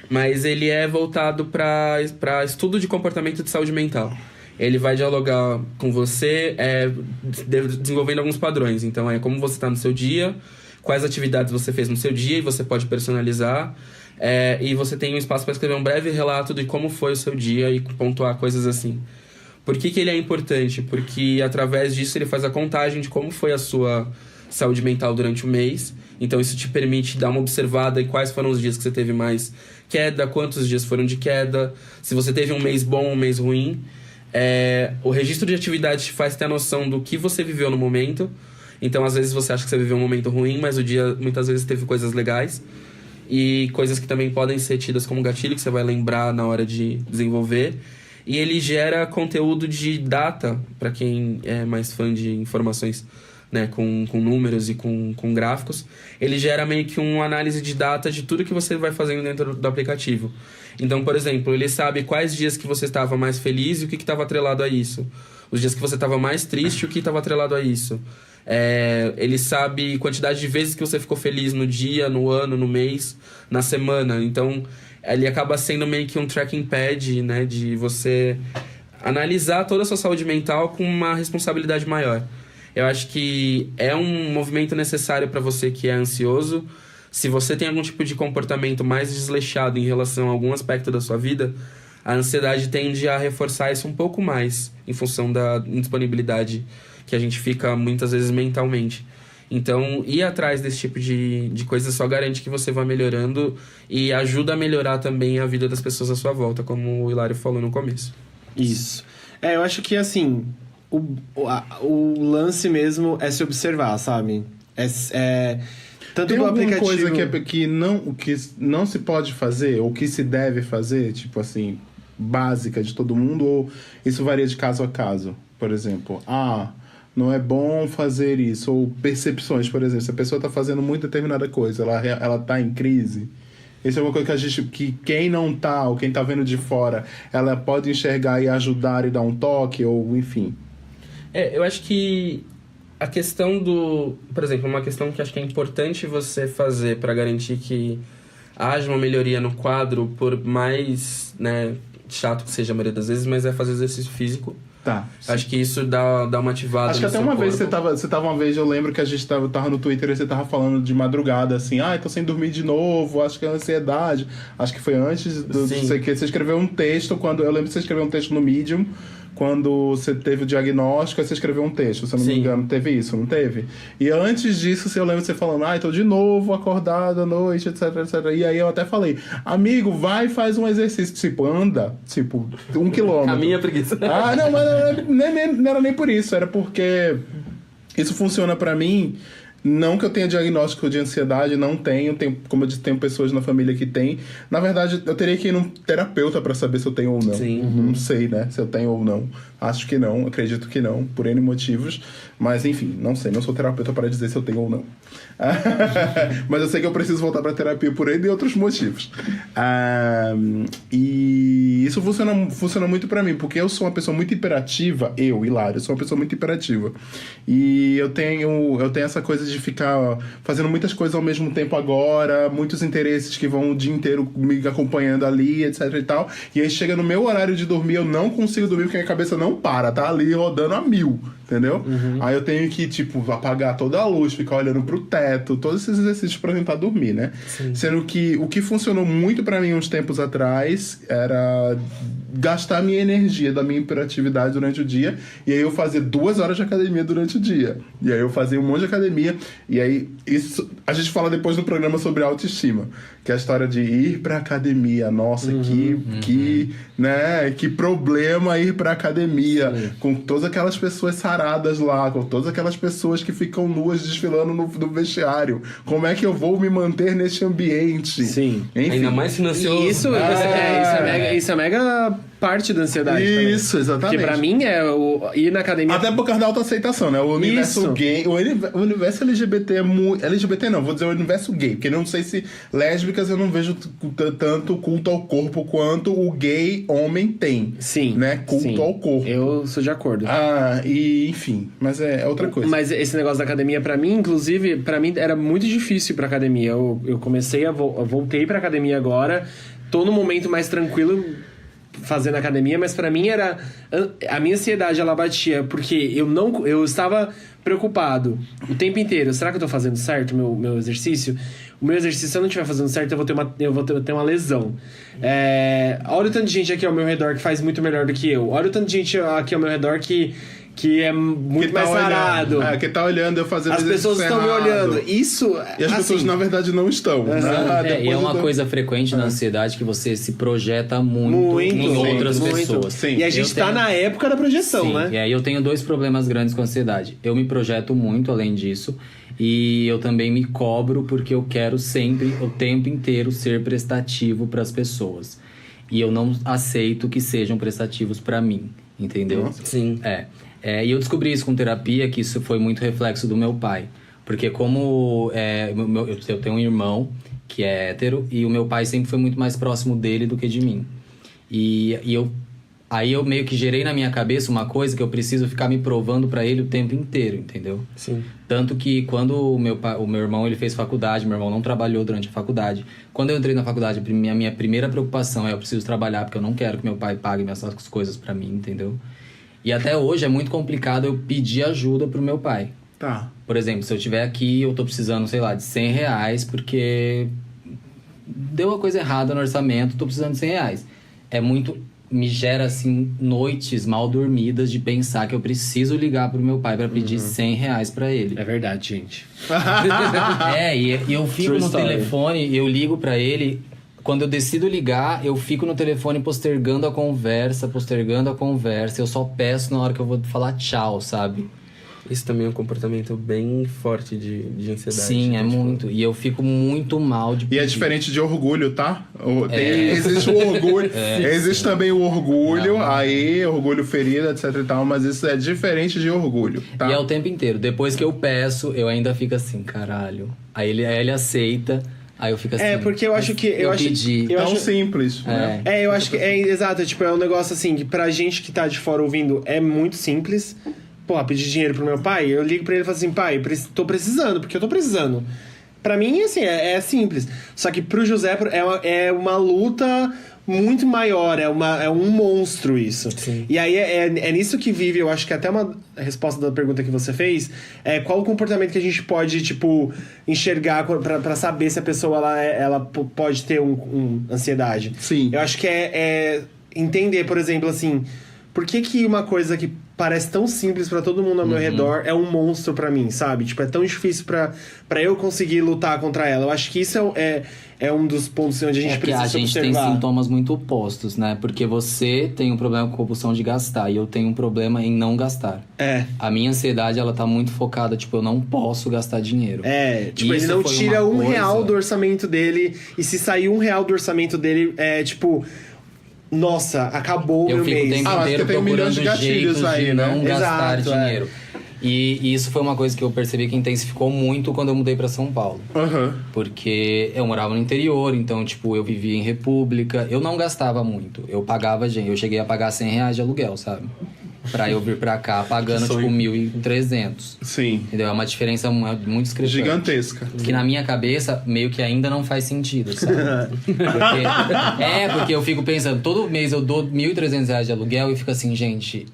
mas ele é voltado para estudo de comportamento de saúde mental. Ele vai dialogar com você, desenvolvendo alguns padrões. Então, como você está no seu dia, quais atividades você fez no seu dia, e você pode personalizar. E você tem um espaço para escrever um breve relato de como foi o seu dia e pontuar coisas assim. Por que ele é importante? Porque através disso ele faz a contagem de como foi a sua saúde mental durante o mês. Então isso te permite dar uma observada em quais foram os dias que você teve mais queda, quantos dias foram de queda, se você teve um mês bom ou um mês ruim. O registro de atividades te faz ter a noção do que você viveu no momento. Então às vezes você acha que você viveu um momento ruim, mas o dia muitas vezes teve coisas legais. E coisas que também podem ser tidas como gatilho, que você vai lembrar na hora de desenvolver. E ele gera conteúdo de data, para quem é mais fã de informações, né, com números e com gráficos. Ele gera meio que uma análise de data de tudo que você vai fazendo dentro do aplicativo. Então, por exemplo, ele sabe quais dias que você estava mais feliz e o que estava atrelado a isso. Os dias que você estava mais triste e o que estava atrelado a isso. Ele sabe quantidade de vezes que você ficou feliz no dia, no ano, no mês, na semana. Então, ele acaba sendo meio que um tracking pad, né, de você analisar toda a sua saúde mental com uma responsabilidade maior. Eu acho que é um movimento necessário para você que é ansioso. Se você tem algum tipo de comportamento mais desleixado em relação a algum aspecto da sua vida, a ansiedade tende a reforçar isso um pouco mais, em função da indisponibilidade que a gente fica muitas vezes mentalmente. Então, ir atrás desse tipo de coisa só garante que você vai melhorando e ajuda a melhorar também a vida das pessoas à sua volta, como o Hilário falou no começo. Isso. Eu acho que, assim, o lance mesmo é se observar, sabe? Tanto Tem do alguma aplicativo... coisa que não se pode fazer, ou que se deve fazer, tipo assim, básica de todo mundo, ou isso varia de caso a caso? Por exemplo, não é bom fazer isso, ou percepções, por exemplo, se a pessoa está fazendo muito determinada coisa, ela tá em crise. Isso é uma coisa que quem não tá, ou quem tá vendo de fora, ela pode enxergar e ajudar e dar um toque, ou enfim. Eu acho que a questão por exemplo, uma questão que acho que é importante você fazer para garantir que haja uma melhoria no quadro, por mais, né, chato que seja a maioria das vezes, mas é fazer exercício físico. Tá. Acho que isso dá uma ativada. Acho que no até seu uma vez corpo. você tava uma vez, eu lembro que a gente tava no Twitter e você tava falando de madrugada, assim, tô sem dormir de novo, acho que é ansiedade. Acho que foi antes do Sim. sei que você escreveu um texto, eu lembro que você escreveu um texto no Medium, quando você teve o diagnóstico, aí você escreveu um texto, se eu não me Sim. engano, teve isso, não teve? E antes disso, eu lembro você falando, tô de novo acordado à noite, etc, etc. E aí eu até falei, amigo, vai e faz um exercício, tipo, anda, tipo, 1 quilômetro. Caminha preguiça. Não, mas não era nem por isso, era porque isso funciona pra mim. Não que eu tenha diagnóstico de ansiedade, não tenho, como eu disse, tenho pessoas na família que têm. Na verdade, eu teria que ir num terapeuta pra saber se eu tenho ou não. Sim. Não sei, né, se eu tenho ou não. Acho que não, acredito que não, por N motivos. Mas, enfim, não sei, não sou terapeuta para dizer se eu tenho ou não. Mas eu sei que eu preciso voltar pra terapia por N e outros motivos. E isso funciona muito pra mim, porque eu sou uma pessoa muito hiperativa, Hilário, eu sou uma pessoa muito hiperativa. E eu tenho essa coisa de ficar fazendo muitas coisas ao mesmo tempo agora, muitos interesses que vão o dia inteiro me acompanhando ali, etc e tal. E aí chega no meu horário de dormir, eu não consigo dormir porque minha cabeça não para, tá ali rodando a 1000, entendeu? Aí eu tenho que, tipo, apagar toda a luz, ficar olhando pro teto, todos esses exercícios pra tentar dormir, né? Sim. Sendo que o que funcionou muito pra mim uns tempos atrás era gastar minha energia da minha hiperatividade durante o dia, e aí eu fazer 2 horas de academia durante o dia. E aí eu fazia um monte de academia, e aí isso a gente fala depois no programa sobre autoestima, que é a história de ir pra academia. Nossa, que problema ir pra academia. Sim. Com todas aquelas pessoas saradas lá, com todas aquelas pessoas que ficam nuas desfilando no vestiário. Como é que eu vou me manter neste ambiente? Sim. Enfim. Ainda mais silencioso. E isso é mega parte da ansiedade também. Isso, exatamente. Porque pra mim é ir na academia... Até por causa da autoaceitação, né? O universo Isso. gay... O universo LGBT é muito... LGBT não, vou dizer o universo gay. Porque não sei se lésbicas eu não vejo tanto culto ao corpo quanto o gay homem tem. Sim. Né? Culto sim. ao corpo. Eu sou de acordo. E enfim. Mas é outra coisa. Mas esse negócio da academia, pra mim, inclusive, pra mim era muito difícil ir pra academia. Eu comecei eu voltei pra academia agora. Tô num momento mais tranquilo fazendo academia, mas pra mim era... A minha ansiedade, ela batia, porque eu estava preocupado o tempo inteiro. Será que eu tô fazendo certo o meu exercício? O meu exercício, se eu não estiver fazendo certo, eu vou ter uma lesão. Olha o tanto de gente aqui ao meu redor que faz muito melhor do que eu. Olha o tanto de gente aqui ao meu redor que é muito mais sarado. Que tá olhando eu fazendo As pessoas estão me olhando. Isso, E as pessoas, na verdade, não estão. Né? E é uma coisa frequente na ansiedade que você se projeta muito em outras pessoas. Sim. E a gente tá na época da projeção, Sim, né? E aí eu tenho 2 problemas grandes com a ansiedade. Eu me projeto muito além disso. E eu também me cobro porque eu quero sempre, o tempo inteiro, ser prestativo para as pessoas. E eu não aceito que sejam prestativos para mim, entendeu? Sim. E eu descobri isso com terapia, que isso foi muito reflexo do meu pai. Porque como eu tenho um irmão que é hétero, e o meu pai sempre foi muito mais próximo dele do que de mim. Aí eu meio que gerei na minha cabeça uma coisa que eu preciso ficar me provando pra ele o tempo inteiro, entendeu? Sim. Tanto que quando o meu irmão ele fez faculdade, meu irmão não trabalhou durante a faculdade. Quando eu entrei na faculdade, a minha primeira preocupação eu preciso trabalhar, porque eu não quero que meu pai pague minhas coisas pra mim, entendeu? E até hoje é muito complicado eu pedir ajuda pro meu pai. Tá. Por exemplo, se eu estiver aqui, eu tô precisando, sei lá, de R$100, porque deu uma coisa errada no orçamento, tô precisando de R$100. Me gera, assim, noites mal dormidas de pensar que eu preciso ligar pro meu pai pra pedir R$100 pra ele. É verdade, gente. E eu fico True no story. telefone, eu ligo pra ele. Quando eu decido ligar, eu fico no telefone postergando a conversa. Eu só peço na hora que eu vou falar tchau, sabe? Isso também é um comportamento bem forte de ansiedade. Sim, é tipo, muito. E eu fico muito mal de E é pedir. diferente de orgulho, tá? Existe o orgulho. Existe também o orgulho, aí, orgulho ferido, etc e tal, mas isso é diferente de orgulho, tá? E é o tempo inteiro. Depois que eu peço, eu ainda fico assim, caralho. Aí ele aceita, aí eu fico assim. Porque eu acho que... Eu pedi. Eu Tão acho, simples, né? eu acho que é exato, tipo, é um negócio assim, que pra gente que tá de fora ouvindo é muito simples. Porra, pedir dinheiro pro meu pai, eu ligo pra ele e falo assim, pai, tô precisando, porque eu tô precisando. Pra mim, assim, é simples. Só que pro José é uma luta muito maior, é um monstro isso. Sim. E aí é nisso que vive, eu acho que até uma resposta da pergunta que você fez, é qual o comportamento que a gente pode, tipo, enxergar pra saber se a pessoa ela pode ter ansiedade. Sim. Eu acho que é entender, por exemplo, assim, por que uma coisa que parece tão simples pra todo mundo ao meu redor é um monstro pra mim, sabe? Tipo, é tão difícil pra eu conseguir lutar contra ela. Eu acho que isso é um dos pontos onde a gente Que precisa a gente observar. tem sintomas muito opostos, né? Porque você tem um problema com compulsão de gastar e eu tenho um problema em não gastar. A minha ansiedade, ela tá muito focada, tipo, eu não posso gastar dinheiro. Tipo, Isso ele não foi tira uma R$1 coisa- do orçamento dele, e se sair R$1 do orçamento dele, tipo... Nossa, acabou o Eu meu fico o mês. tempo mas inteiro você tem milhões procurando de gatilhos jeitos aí, de né? não gastar Exato, dinheiro. E isso foi uma coisa que eu percebi que intensificou muito quando eu mudei pra São Paulo. Aham. Porque eu morava no interior, então, tipo, eu vivia em república. Eu não gastava muito. Eu pagava, gente, eu cheguei a pagar R$100 de aluguel, sabe? Pra eu vir pra cá pagando, tipo, 1.300. Sim. Entendeu? É uma diferença muito discrepante. Gigantesca. Que na minha cabeça, meio que ainda não faz sentido, sabe? Porque eu fico pensando, todo mês eu dou R$1.300 de aluguel e fico assim, gente,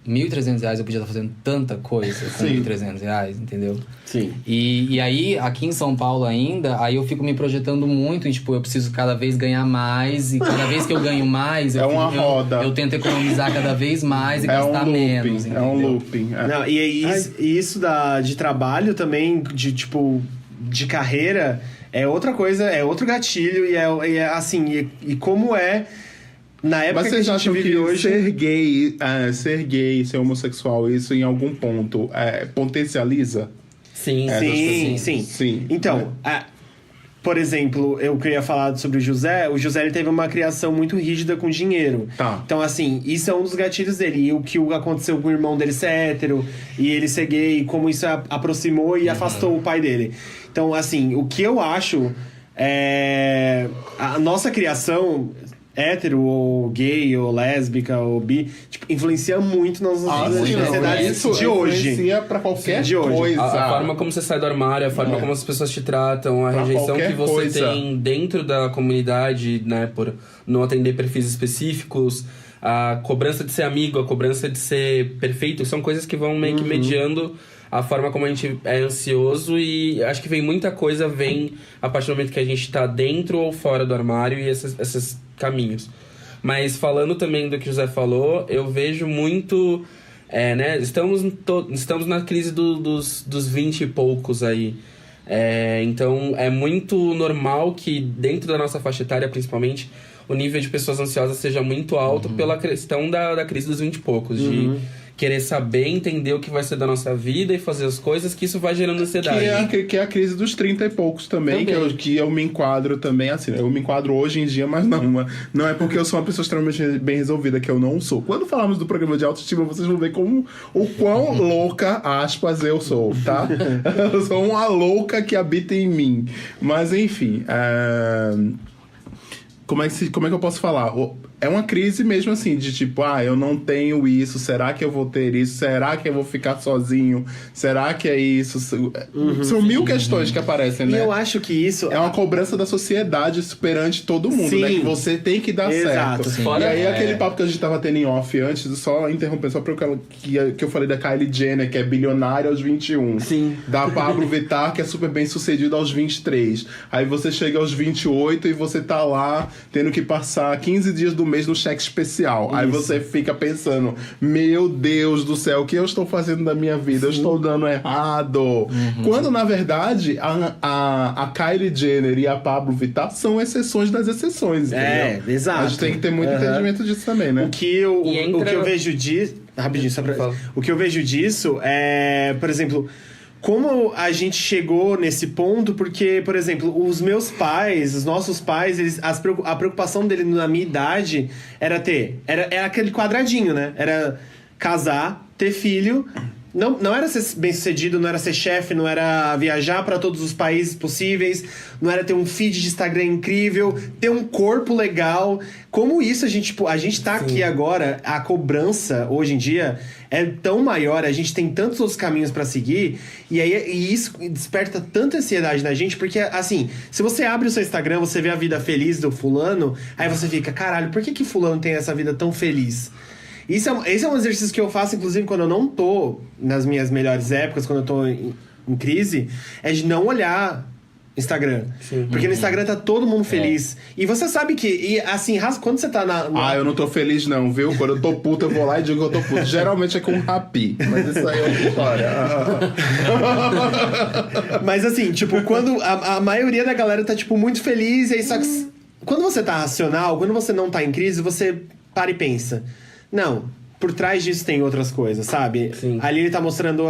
R$1.300 eu podia estar fazendo tanta coisa com R$1.300, entendeu? Sim. E aí, aqui em São Paulo ainda, aí eu fico me projetando muito, e tipo, eu preciso cada vez ganhar mais, e cada vez que eu ganho mais, eu tento economizar cada vez mais e gastar menos, entendeu? É um looping. Não, e isso de trabalho também, de tipo, de carreira, é outra coisa, é outro gatilho, e é assim, e como é... Na época Mas vocês que a gente acham vive que hoje... ser gay, ser homossexual, isso em algum ponto potencializa? Sim, Sim. Então, por exemplo, eu queria falar sobre o José ele teve uma criação muito rígida com dinheiro. Tá. Então, assim, isso é um dos gatilhos dele. E o que aconteceu com o irmão dele ser hétero, e ele ser gay, como isso aproximou e afastou o pai dele. Então, assim, o que eu acho é... A nossa criação... hétero, ou gay, ou lésbica, ou bi, tipo, influencia muito nas sociedades de hoje. Influencia pra qualquer coisa. A forma como você sai do armário, a forma como as pessoas te tratam, a Pra rejeição qualquer que você coisa. tem dentro da comunidade, né, por não atender perfis específicos, a cobrança de ser amigo, a cobrança de ser perfeito, são coisas que vão meio que mediando a forma como a gente é ansioso, e acho que muita coisa vem a partir do momento que a gente tá dentro ou fora do armário, e esses caminhos. Mas falando também do que o José falou, eu vejo muito... né, estamos na crise dos 20 e poucos aí. Então é muito normal que dentro da nossa faixa etária, principalmente, o nível de pessoas ansiosas seja muito alto pela questão da crise dos 20 e poucos. De querer saber, entender o que vai ser da nossa vida e fazer as coisas, que isso vai gerando ansiedade. Que é a crise dos 30 e poucos também. Que eu me enquadro também, assim, eu me enquadro hoje em dia, mas não é porque eu sou uma pessoa extremamente bem resolvida, que eu não sou. Quando falarmos do programa de autoestima, vocês vão ver o quão louca, aspas, eu sou, tá? Eu sou uma louca que habita em mim. Mas, enfim, como é que eu posso falar? É uma crise mesmo assim, de tipo, eu não tenho isso, será que eu vou ter isso? Será que eu vou ficar sozinho? Será que é isso? São mil questões que aparecem, né? E eu acho que isso... É uma cobrança da sociedade perante todo mundo, né? Que você tem que dar Exato, certo. sim. E aí, aquele papo que a gente tava tendo em off antes, só interromper, só pra que eu falei da Kylie Jenner, que é bilionária aos 21. Sim. Da Pablo Vittar, que é super bem sucedida aos 23. Aí você chega aos 28 e você tá lá tendo que passar 15 dias do mês mês no cheque especial. Aí você fica pensando, meu Deus do céu, o que eu estou fazendo da minha vida? Eu estou dando errado. Quando, na verdade, a Kylie Jenner e a Pablo Vittar são exceções das exceções, entendeu? Exato. A gente tem que ter muito entendimento disso também, né? O que eu vejo disso... Rapidinho, só pra... O que eu vejo disso é, por exemplo... Como a gente chegou nesse ponto, porque, por exemplo, os meus pais, os nossos pais, a preocupação dele na minha idade era era aquele quadradinho, né? Era casar, ter filho. Não era ser bem-sucedido, não era ser chefe, não era viajar para todos os países possíveis, não era ter um feed de Instagram incrível, ter um corpo legal. Como isso, a gente tá aqui agora, a cobrança hoje em dia é tão maior, a gente tem tantos outros caminhos para seguir, e isso desperta tanta ansiedade na gente, porque, assim, se você abre o seu Instagram, você vê a vida feliz do fulano, aí você fica, caralho, por que fulano tem essa vida tão feliz? Esse é um exercício que eu faço, inclusive, quando eu não tô nas minhas melhores épocas, quando eu tô em crise, é de não olhar Instagram. Sim. Porque no Instagram tá todo mundo feliz. E você sabe que, quando você tá na... eu não tô feliz não, viu? Quando eu tô puto, eu vou lá e digo que eu tô puto. Geralmente é com um rapi, mas isso aí é outra história. Mas assim, tipo, quando a maioria da galera tá, tipo, muito feliz, e aí só que... Quando você tá racional, quando você não tá em crise, você para e pensa... Não, por trás disso tem outras coisas, sabe? Sim. Ali ele tá mostrando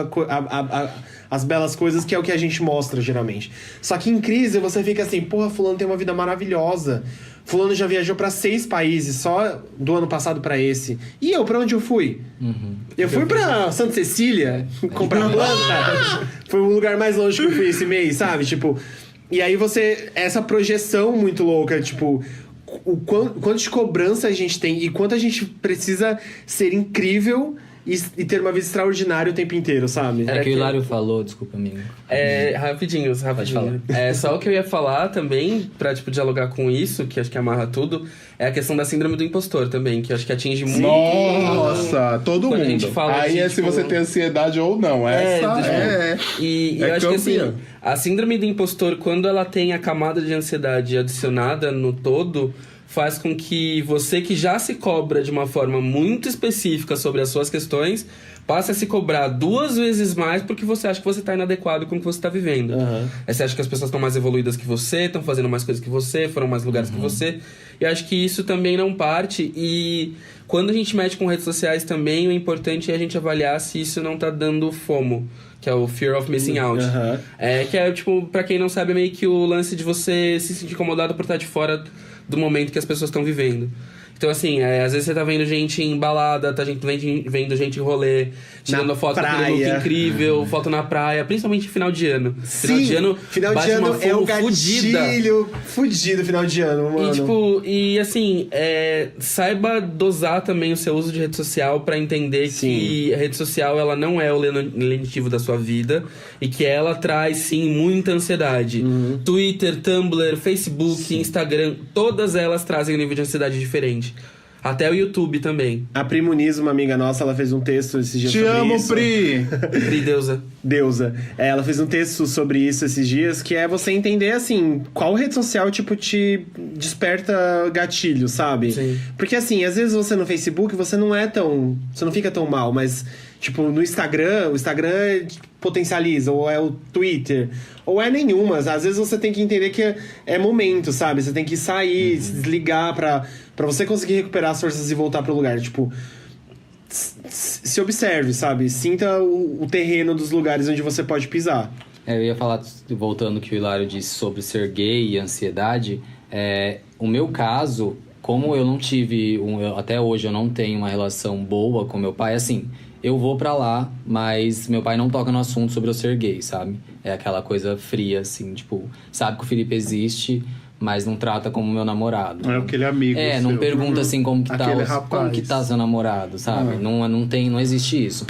as belas coisas, que é o que a gente mostra, geralmente. Só que em crise, você fica assim, porra, fulano tem uma vida maravilhosa. Fulano já viajou pra 6 países, só do ano passado pra esse. E eu, pra onde eu fui? Eu fui pra Santa Cecília, comprar planta. Foi o lugar mais longe que eu fui esse mês, sabe? Tipo... E aí essa projeção muito louca, tipo... O quanto de cobrança a gente tem e quanto a gente precisa ser incrível e ter uma vida extraordinária o tempo inteiro, sabe? É que o Hilário falou, desculpa, amigo. Rapidinho. Pode falar. Só o que eu ia falar também, pra, tipo, dialogar com isso, que acho que amarra tudo, é a questão da síndrome do impostor também, que eu acho que atinge muito... Nossa, todo Quando mundo. a gente fala aí de, se você tem ansiedade ou não. E eu acho que assim, a síndrome do impostor, quando ela tem a camada de ansiedade adicionada no todo... faz com que você que já se cobra de uma forma muito específica sobre as suas questões, passe a se cobrar 2 vezes mais porque você acha que você está inadequado com o que você está vivendo. Aí você acha que as pessoas estão mais evoluídas que você, estão fazendo mais coisas que você, foram mais lugares que você. E acho que isso também não parte. E quando a gente mexe com redes sociais também, o importante é a gente avaliar se isso não está dando FOMO, que é o Fear of Missing Out. Que é, tipo, pra quem não sabe, é meio que o lance de você se sentir incomodado por estar de fora do momento que as pessoas estão vivendo. Então, assim, às vezes você tá vendo gente em balada, tá vendo gente em rolê, tirando foto com aquele look incrível, foto na praia, principalmente final de ano. Sim, final de ano é o gatilho fudido final de ano, mano. E, tipo, assim, saiba dosar também o seu uso de rede social pra entender que a rede social, ela não é o lenitivo da sua vida e que ela traz, sim, muita ansiedade. Twitter, Tumblr, Facebook, Instagram, todas elas trazem um nível de ansiedade diferente. Até o YouTube também. A Pri Muniz, uma amiga nossa, ela fez um texto esses dias sobre isso. Te amo, Pri! Pri, deusa. Deusa. Ela fez um texto sobre isso esses dias, que é você entender, assim, qual rede social, tipo, te desperta gatilho, sabe? Sim. Porque, assim, às vezes você no Facebook, você não fica tão mal, mas, tipo, no Instagram, o Instagram potencializa, ou é o Twitter, ou é nenhuma. Às vezes você tem que entender que é momento, sabe? Você tem que sair, se desligar pra você conseguir recuperar as forças e voltar pro lugar. Tipo, se observe, sabe? Sinta o terreno dos lugares onde você pode pisar. Eu ia falar, voltando ao que o Hilário disse sobre ser gay e ansiedade. O meu caso, como eu não tive... até hoje eu não tenho uma relação boa com meu pai, assim... Eu vou pra lá, mas meu pai não toca no assunto sobre eu ser gay, sabe? É aquela coisa fria, assim, tipo... Sabe que o Felipe existe, mas não trata como meu namorado. É aquele amigo não seu. pergunta, assim, como que tá seu namorado, sabe? Não existe isso.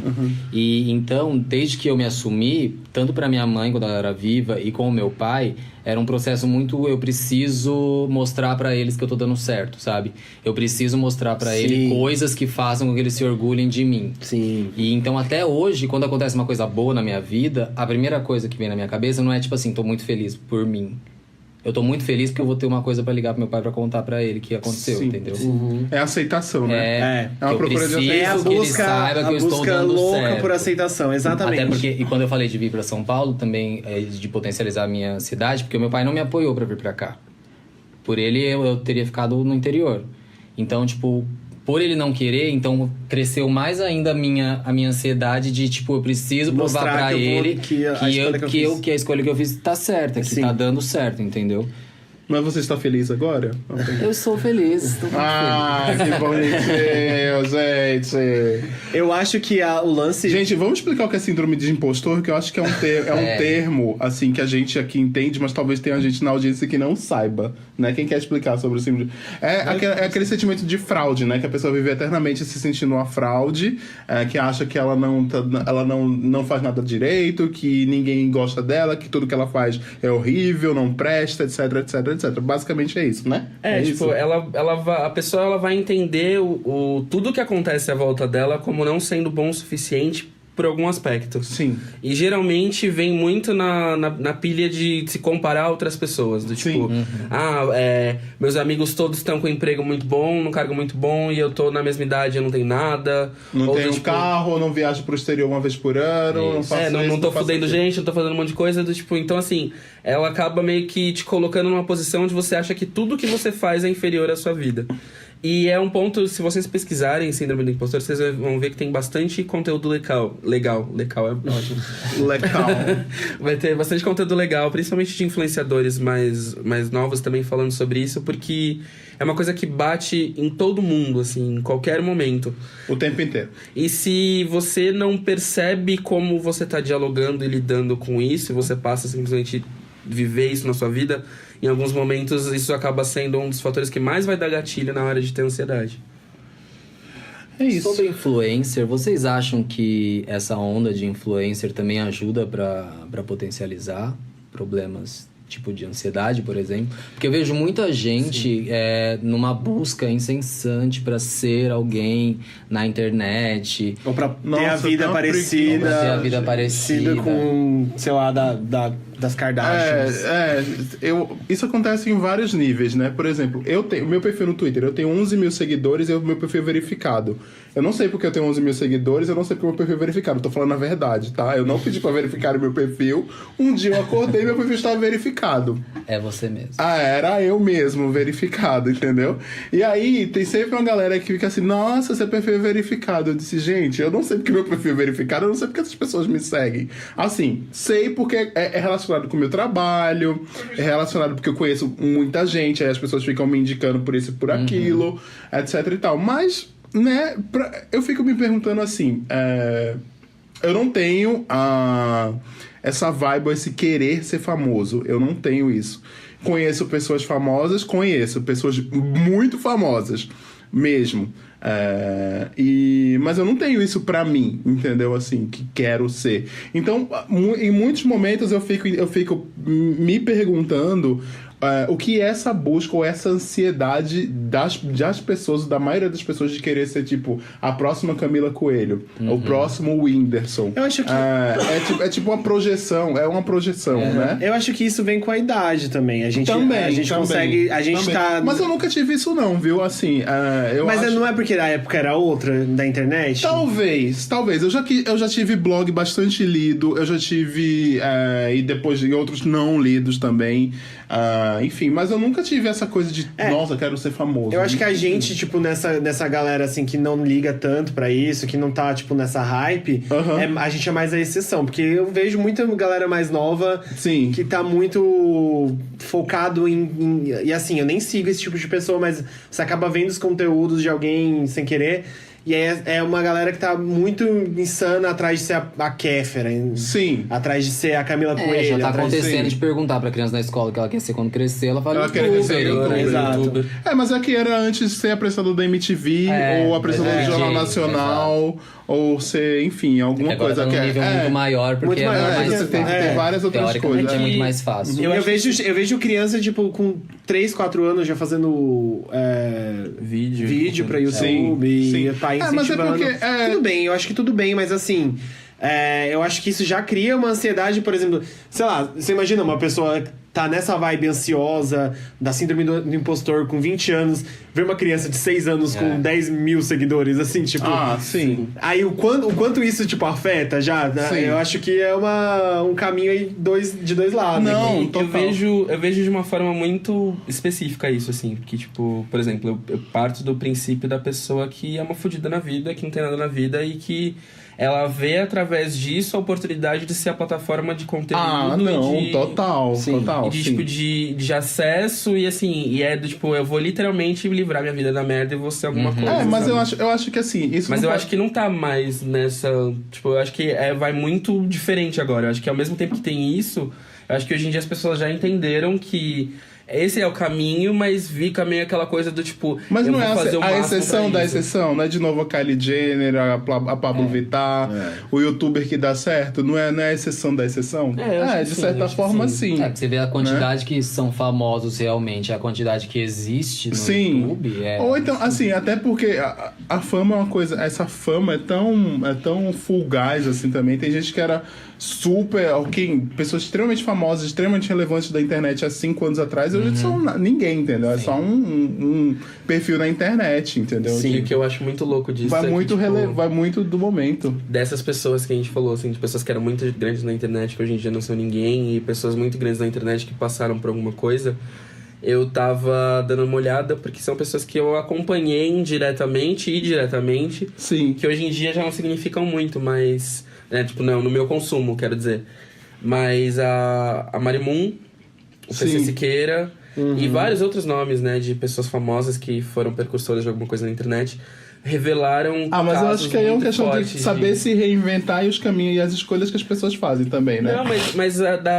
E, então, desde que eu me assumi, tanto pra minha mãe, quando ela era viva, e com o meu pai... Era um processo muito... Eu preciso mostrar pra eles que eu tô dando certo, sabe? Eu preciso mostrar pra ele coisas que façam com que eles se orgulhem de mim. Sim. E então, até hoje, quando acontece uma coisa boa na minha vida... A primeira coisa que vem na minha cabeça não é tipo assim... Tô muito feliz por mim. eu tô muito feliz porque eu vou ter uma coisa pra ligar pro meu pai pra contar pra ele que aconteceu, Sim. entendeu? É aceitação, né? É uma que eu procura de preciso É a que ele busca, saiba que a eu estou busca dando louca certo. por aceitação, exatamente. Até porque, e quando eu falei de vir pra São Paulo, também de potencializar a minha cidade, porque o meu pai não me apoiou pra vir pra cá. Por ele, eu teria ficado no interior. Então, tipo, por ele não querer, então cresceu mais ainda a minha ansiedade de, tipo, eu preciso provar Mostrar pra que eu vou- ele que a escolha que eu fiz. que a escolha que eu fiz tá certa, que Sim. tá dando certo, entendeu? Mas você está feliz agora? Eu sou feliz, tô muito feliz. Que bonitinho, gente. Eu acho que o lance... Gente, vamos explicar o que é síndrome de impostor, que eu acho que é um termo, assim, que a gente aqui entende, mas talvez tenha gente na audiência que não saiba, né? Quem quer explicar sobre o síndrome? É aquele sentimento de fraude, né? Que a pessoa vive eternamente se sentindo uma fraude, que acha que ela não faz nada direito, que ninguém gosta dela, que tudo que ela faz é horrível, não presta, etc, etc, etc. Basicamente é isso, né? Tipo, isso? a pessoa ela vai entender tudo que acontece à volta dela como não sendo bom o suficiente por algum aspecto. Sim. E geralmente vem muito na pilha de se comparar a outras pessoas. Do tipo, meus amigos todos estão com um emprego muito bom, num cargo muito bom, e eu tô na mesma idade e eu não tenho nada. Não Ou tenho do tipo, carro, não viajo pro exterior uma vez por ano, não faço isso, não tô faço fudendo aquilo. gente, não tô fazendo um monte de coisa. Do tipo, então assim, ela acaba meio que te colocando numa posição onde você acha que tudo que você faz é inferior à sua vida. E é um ponto, se vocês pesquisarem Síndrome do Impostor, vocês vão ver que tem bastante conteúdo legal é ótimo. Legal. Vai ter bastante conteúdo legal, principalmente de influenciadores mais novos também falando sobre isso, porque é uma coisa que bate em todo mundo, assim, em qualquer momento. O tempo inteiro. E se você não percebe como você tá dialogando e lidando com isso, e você passa simplesmente viver isso na sua vida, em alguns momentos isso acaba sendo um dos fatores que mais vai dar gatilho na hora de ter ansiedade. É isso. Sobre influencer, vocês acham que essa onda de influencer também ajuda pra potencializar problemas tipo de ansiedade, por exemplo? Porque eu vejo muita gente numa busca incessante pra ser alguém na internet. Ou pra ter Nossa, a vida tá parecida. Pra ter a vida parecida. Com, sei lá, das Kardashians. Isso acontece em vários níveis, né? Por exemplo, o meu perfil no Twitter, eu tenho 11 mil seguidores e o meu perfil é verificado. Eu não sei porque eu tenho 11 mil seguidores, eu não sei porque o meu perfil é verificado. Eu tô falando a verdade, tá? Eu não pedi pra verificar o meu perfil. Um dia eu acordei e meu perfil estava verificado. É você mesmo. Era eu mesmo verificado, entendeu? E aí, tem sempre uma galera que fica assim, nossa, seu perfil é verificado. Eu disse, gente, eu não sei porque meu perfil é verificado, eu não sei porque essas pessoas me seguem. Assim, sei porque é relacionado com o meu trabalho, é relacionado porque eu conheço muita gente, aí as pessoas ficam me indicando por isso e por aquilo, etc e tal. Mas, né, eu fico me perguntando assim, eu não tenho essa vibe, esse querer ser famoso. Eu não tenho isso. Conheço pessoas famosas, conheço pessoas muito famosas mesmo. Mas eu não tenho isso pra mim, entendeu? Assim, que quero ser. Então, em muitos momentos eu fico me perguntando o que é essa busca ou essa ansiedade das pessoas, da maioria das pessoas, de querer ser, tipo, a próxima Camila Coelho, o próximo Whindersson. Eu acho que... É tipo uma projeção, né? Eu acho que isso vem com a idade também. A gente consegue... A gente tá... Mas eu nunca tive isso não, viu? Assim, não é porque a época era outra da internet? Talvez. Eu já tive blog bastante lido, eu já tive... e depois de outros não lidos também. Enfim, mas eu nunca tive essa coisa de, nossa, quero ser famoso. Eu acho que a gente, tipo, nessa galera, assim, que não liga tanto pra isso, que não tá, tipo, nessa hype, a gente é mais a exceção. Porque eu vejo muita galera mais nova Sim. que tá muito focado E assim, eu nem sigo esse tipo de pessoa, mas você acaba vendo os conteúdos de alguém sem querer... E aí é uma galera que tá muito insana atrás de ser a Kéfera. Sim. Atrás de ser a Camila Coelho. Já tá acontecendo sim. de perguntar pra criança na escola o que ela quer ser quando crescer. Ela fala Ela quer ser youtuber. Exato. Mas aqui era antes de ser apresentador da MTV, ou apresentador do Jornal Nacional, ou ser, enfim, alguma Agora coisa tá num nível muito maior, porque Muito maior, mais, você tem várias outras teoricamente coisas. é muito mais fácil. Eu vejo criança, tipo, com 3, 4 anos já fazendo vídeo pra YouTube Sim. e tá incentivando. Mas é porque, Tudo bem, eu acho que tudo bem, mas assim... eu acho que isso já cria uma ansiedade, por exemplo... Sei lá, você imagina uma pessoa tá nessa vibe ansiosa, da síndrome do impostor com 20 anos, ver uma criança de 6 anos com 10 mil seguidores, assim, tipo... Ah, sim. Aí o quanto isso, tipo, afeta já, né? Sim. Eu acho que é um caminho aí de dois lados. Não, E total. eu vejo de uma forma muito específica isso, assim. Porque, tipo, por exemplo, eu parto do princípio da pessoa que é uma fodida na vida, que não tem nada na vida e que ela vê através disso a oportunidade de ser a plataforma de conteúdo. Ah, não, e de, total, Sim. total. e de, sim. tipo, de acesso e assim, e é do tipo, eu vou literalmente livrar minha vida da merda e vou ser alguma coisa. É, mas sabe? eu acho que assim, isso Mas não eu pode- acho que não tá mais nessa. Tipo, eu acho que vai muito diferente agora. Eu acho que ao mesmo tempo que tem isso, eu acho que hoje em dia as pessoas já entenderam que esse é o caminho, mas fica meio aquela coisa do tipo. Mas eu não vou é fazer o a máximo exceção pra da isso. exceção, não é de novo a Kylie Jenner, a Pablo Vittar, o youtuber que dá certo, não é a exceção da exceção? É, eu acho que de sim, certa eu acho que forma sim. sim. É, porque você vê a quantidade que são famosos realmente, a quantidade que existe no Sim. YouTube. Ou então, assim, até porque a fama é uma coisa, essa fama é tão fugaz assim também. Tem gente que era super, pessoas extremamente famosas, extremamente relevantes da internet há 5 anos atrás, hoje são ninguém, entendeu? É só um perfil na internet, entendeu? Sim, o que eu acho muito louco disso Vai é muito, que, tipo, vai muito do momento. dessas pessoas que a gente falou, assim, de pessoas que eram muito grandes na internet, que hoje em dia não são ninguém, e pessoas muito grandes na internet que passaram por alguma coisa, eu tava dando uma olhada, porque são pessoas que eu acompanhei indiretamente e diretamente, Sim. que hoje em dia já não significam muito, mas... Né, tipo, não, no meu consumo, quero dizer. Mas a Marimun, o PC Sim. Siqueira e vários outros nomes, né, de pessoas famosas que foram percursoras de alguma coisa na internet, revelaram Ah, mas eu casos acho que aí é uma muito questão de fortes saber se reinventar e os caminhos e as escolhas que as pessoas fazem também, né? Não, mas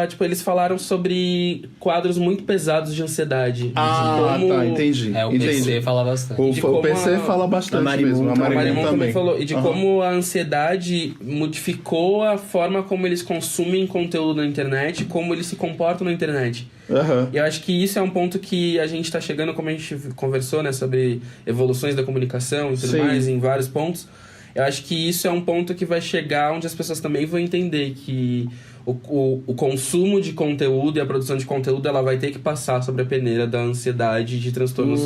tipo, eles falaram sobre quadros muito pesados de ansiedade. Ah, de como... tá, entendi. É, o entendi. PC fala bastante. O, de o como PC a- fala bastante a Marimun mesmo. A A Marimun Marimun também falou. E de Aham. como a ansiedade modificou a forma como eles consumem conteúdo na internet, como eles se comportam na internet. Aham. E eu acho que isso é um ponto que a gente tá chegando, como a gente conversou, né, sobre evoluções da comunicação e tudo Sim. mais, em vários pontos. Eu acho que isso é um ponto que vai chegar onde as pessoas também vão entender que o consumo de conteúdo e a produção de conteúdo, ela vai ter que passar sobre a peneira da ansiedade e de transtornos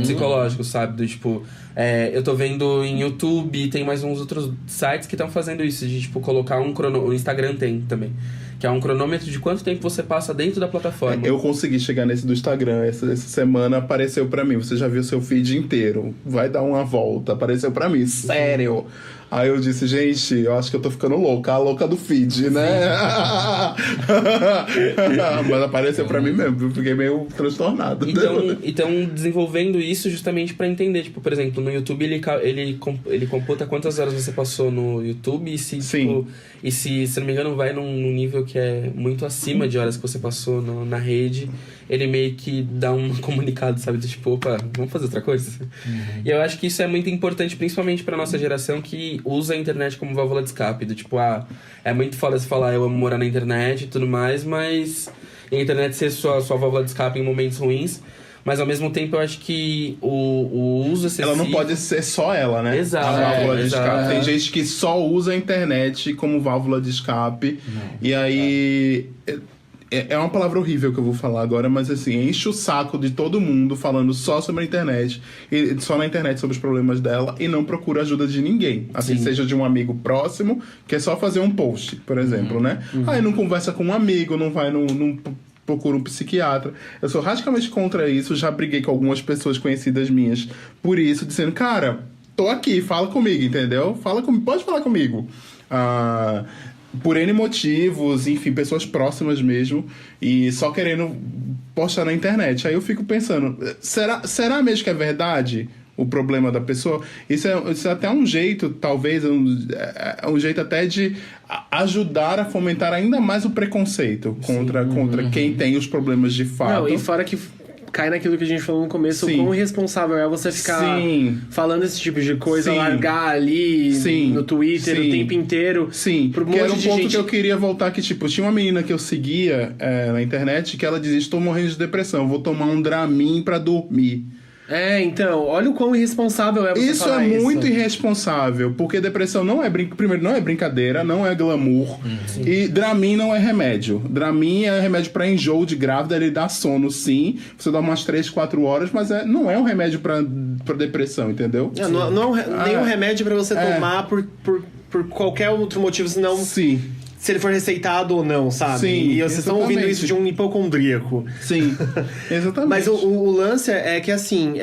psicológicos, sabe? Do tipo, eu tô vendo em YouTube, tem mais uns outros sites que estão fazendo isso, de tipo, colocar o Instagram tem também. Que é um cronômetro de quanto tempo você passa dentro da plataforma. Eu consegui chegar nesse do Instagram. Essa semana apareceu pra mim. Você já viu seu feed inteiro. Vai dar uma volta. Apareceu pra mim. Sério. Aí eu disse, gente, eu acho que eu tô ficando louca. A louca do feed, né? Mas apareceu pra mim mesmo. Eu fiquei meio transtornado. Então, desenvolvendo isso justamente pra entender. Tipo, por exemplo, no YouTube ele computa quantas horas você passou no YouTube e se, Sim. tipo, e se não me engano, vai num nível que é muito acima de horas que você passou na rede, ele meio que dá um comunicado, sabe? Do tipo, opa, vamos fazer outra coisa? E eu acho que isso é muito importante, principalmente pra nossa geração que usa a internet como válvula de escape. Do tipo, é muito foda você falar eu amo morar na internet e tudo mais, mas a internet ser sua válvula de escape em momentos ruins. Mas ao mesmo tempo eu acho que o uso excessivo... Ela não pode ser só ela, né? Exato, A válvula de exato. escape. Tem gente que só usa a internet como válvula de escape. E aí... É uma palavra horrível que eu vou falar agora, mas assim, enche o saco de todo mundo falando só sobre a internet, e só na internet sobre os problemas dela, e não procura ajuda de ninguém. Assim, Sim. seja de um amigo próximo, que é só fazer um post, por exemplo, né? Aí não conversa com um amigo, não vai não procura um psiquiatra. Eu sou radicalmente contra isso, já briguei com algumas pessoas conhecidas minhas por isso, dizendo, cara, tô aqui, fala comigo, entendeu? Pode falar comigo. Por N motivos, enfim, pessoas próximas mesmo, e só querendo postar na internet. Aí eu fico pensando, será mesmo que é verdade o problema da pessoa? Isso é até um jeito, talvez, um jeito até de ajudar a fomentar ainda mais o preconceito contra quem tem os problemas de fato. Não, e fora que cai naquilo que a gente falou no começo, Sim. o quão irresponsável é você ficar Sim. falando esse tipo de coisa, Sim. largar ali Sim. no Twitter Sim. o tempo inteiro. Sim, Pro que era monte um de ponto gente. que eu queria voltar, que tipo, tinha uma menina que eu seguia na internet que ela dizia, estou morrendo de depressão, vou tomar um Dramin pra dormir. Então, olha o quão irresponsável é você Isso falar é muito irresponsável, porque depressão não é primeiro, não é brincadeira, não é glamour. E Dramin não é remédio. Dramin é remédio pra enjoo de grávida, ele dá sono, sim. Você dá umas 3, 4 horas, mas não é um remédio pra depressão, entendeu? Não é nenhum remédio pra você tomar por qualquer outro motivo, senão... Sim. Se ele for receitado ou não, sabe? Sim, e vocês estão ouvindo isso de um hipocondríaco. Sim, exatamente. Mas o lance é que, assim,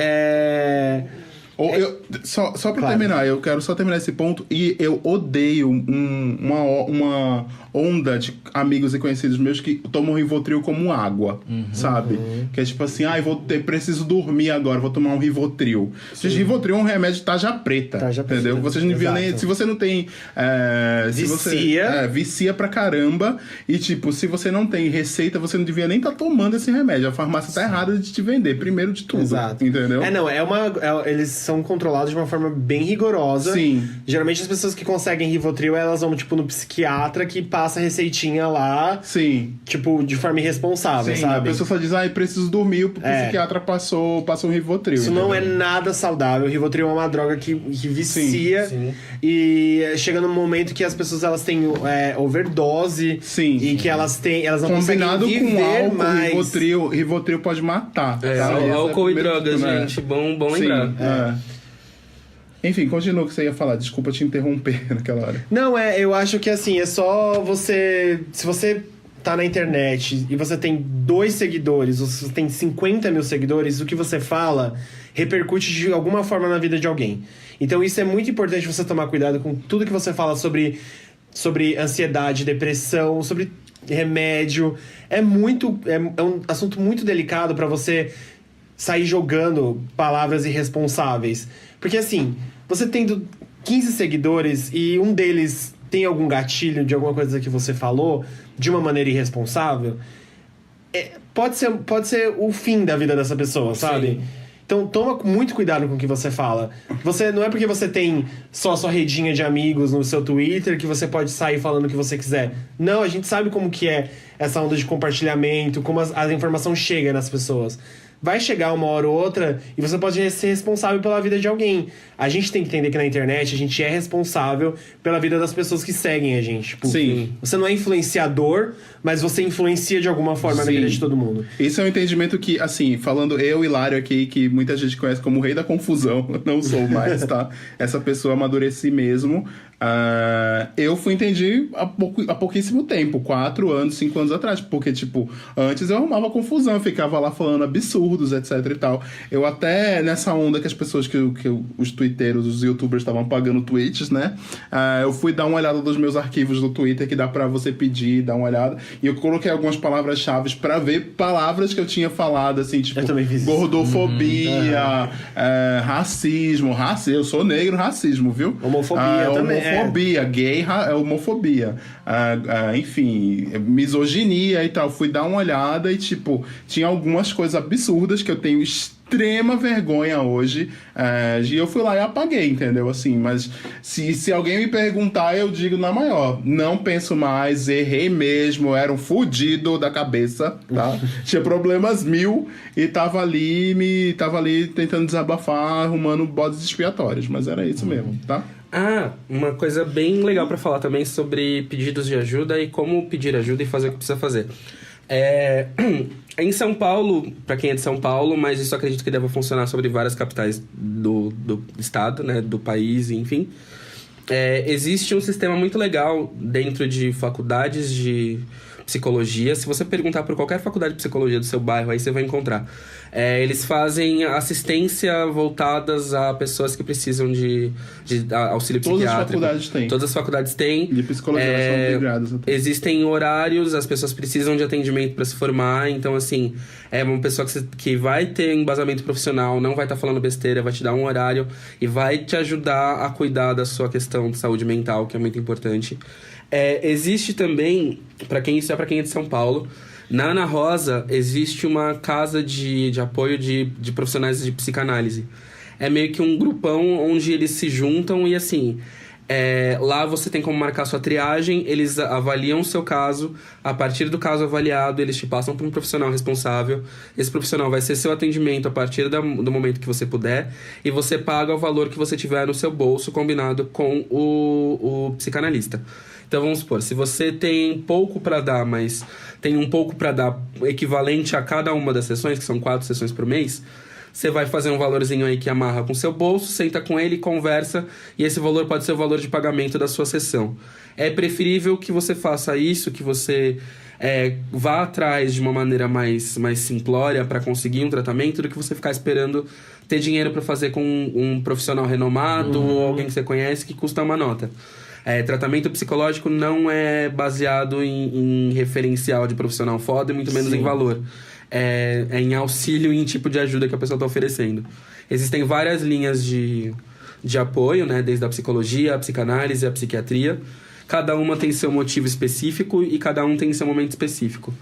Só pra terminar, eu quero só terminar esse ponto. E eu odeio uma onda de amigos e conhecidos meus que tomam Rivotril como água, sabe? Que é tipo assim, preciso dormir agora, vou tomar um Rivotril. Gente, Rivotril é um remédio tarja preta, entendeu? Vocês não deviam nem... Se você não tem... vicia pra caramba. E tipo, se você não tem receita, você não devia nem estar tomando esse remédio. A farmácia tá errada de te vender, primeiro de tudo. Exato. Entendeu? Eles são controlados de uma forma bem rigorosa. Sim. Geralmente as pessoas que conseguem Rivotril, elas vão, tipo, no psiquiatra que passa a receitinha lá. Sim. Tipo, de forma irresponsável, Sim, sabe? a pessoa só diz, preciso dormir, porque o psiquiatra passou um Rivotril. Isso não é nada saudável. O Rivotril é uma droga que vicia. Sim. E chega num momento que as pessoas elas têm overdose. Sim. E que elas não combinado conseguem viver com álcool, mais. Rivotril pode matar. Álcool e drogas, né? gente. Bom lembrar. Enfim, continua o que você ia falar. Desculpa te interromper naquela hora. Não, eu acho que assim, é só você... Se você tá na internet e você tem 2 seguidores, ou se você tem 50 mil seguidores, o que você fala repercute de alguma forma na vida de alguém. Então isso é muito importante você tomar cuidado com tudo que você fala sobre ansiedade, depressão, sobre remédio. É um assunto muito delicado pra você sair jogando palavras irresponsáveis. Porque assim, você tendo 15 seguidores e um deles tem algum gatilho de alguma coisa que você falou de uma maneira irresponsável, pode ser o fim da vida dessa pessoa, sabe? Sim. Então toma muito cuidado com o que você fala. Não é porque você tem só a sua redinha de amigos no seu Twitter que você pode sair falando o que você quiser. Não, a gente sabe como que é essa onda de compartilhamento, como a informação chega nas pessoas. Vai chegar uma hora ou outra e você pode ser responsável pela vida de alguém. A gente tem que entender que na internet a gente é responsável pela vida das pessoas que seguem a gente. Tipo, Sim. Você não é influenciador, mas você influencia de alguma forma na vida de todo mundo. Esse é um entendimento que, assim, falando eu, Hilário aqui, que muita gente conhece como o rei da confusão, não sou mais, tá? Essa pessoa amadureci mesmo. Eu entendi há pouquíssimo tempo, 4 anos, 5 anos atrás, porque, tipo, antes eu arrumava confusão, eu ficava lá falando absurdos, etc e tal. Eu até, nessa onda que as pessoas, os twitteiros, os youtubers estavam pagando tweets, né? Eu fui dar uma olhada nos meus arquivos do Twitter, que dá pra você pedir, dar uma olhada, e eu coloquei algumas palavras-chave pra ver palavras que eu tinha falado, assim, tipo, gordofobia, racismo, eu sou negro, racismo, viu? Homofobia também. Homofobia, gay é homofobia. Enfim, misoginia e tal. Fui dar uma olhada e, tipo, tinha algumas coisas absurdas que eu tenho extrema vergonha hoje. E eu fui lá e apaguei, entendeu? Assim, mas se alguém me perguntar, eu digo na maior. Não penso mais, errei mesmo, era um fudido da cabeça, tá? Tinha problemas 1000 e tava ali tentando desabafar, arrumando bodes expiatórios. Mas era isso mesmo, tá? Uma coisa bem legal pra falar também sobre pedidos de ajuda e como pedir ajuda e fazer o que precisa fazer. Em São Paulo, pra quem é de São Paulo, mas isso acredito que deve funcionar sobre várias capitais do estado, né, do país, enfim. Existe um sistema muito legal dentro de faculdades de psicologia. Se você perguntar por qualquer faculdade de psicologia do seu bairro, aí você vai encontrar. Eles fazem assistência voltadas a pessoas que precisam de auxílio psiquiátrico. Todas as faculdades têm. Todas as faculdades têm. De psicologia são migradas. Existem horários, as pessoas precisam de atendimento para se formar. Então, assim, é uma pessoa que vai ter embasamento profissional, não vai estar falando besteira, vai te dar um horário e vai te ajudar a cuidar da sua questão de saúde mental, que é muito importante. Existe também, para quem é de São Paulo, na Ana Rosa existe uma casa de apoio de profissionais de psicanálise. É meio que um grupão onde eles se juntam e, assim, Lá você tem como marcar sua triagem, eles avaliam o seu caso. A partir do caso avaliado, eles te passam para um profissional responsável. Esse profissional vai ser seu atendimento a partir do momento que você puder. E você paga o valor que você tiver no seu bolso, combinado com o psicanalista. Então vamos supor, se você tem pouco para dar, mas tem um pouco para dar equivalente a cada uma das sessões, que são 4 sessões por mês, você vai fazer um valorzinho aí que amarra com seu bolso, senta com ele, conversa, e esse valor pode ser o valor de pagamento da sua sessão. É preferível que você faça isso, que você vá atrás de uma maneira mais simplória para conseguir um tratamento, do que você ficar esperando ter dinheiro para fazer com um profissional renomado ou alguém que você conhece que custa uma nota. Tratamento psicológico não é baseado em referencial de profissional foda e muito menos em valor. É em auxílio e em tipo de ajuda que a pessoa está oferecendo. Existem várias linhas de apoio, né? Desde a psicologia, a psicanálise, a psiquiatria. Cada uma tem seu motivo específico e cada um tem seu momento específico.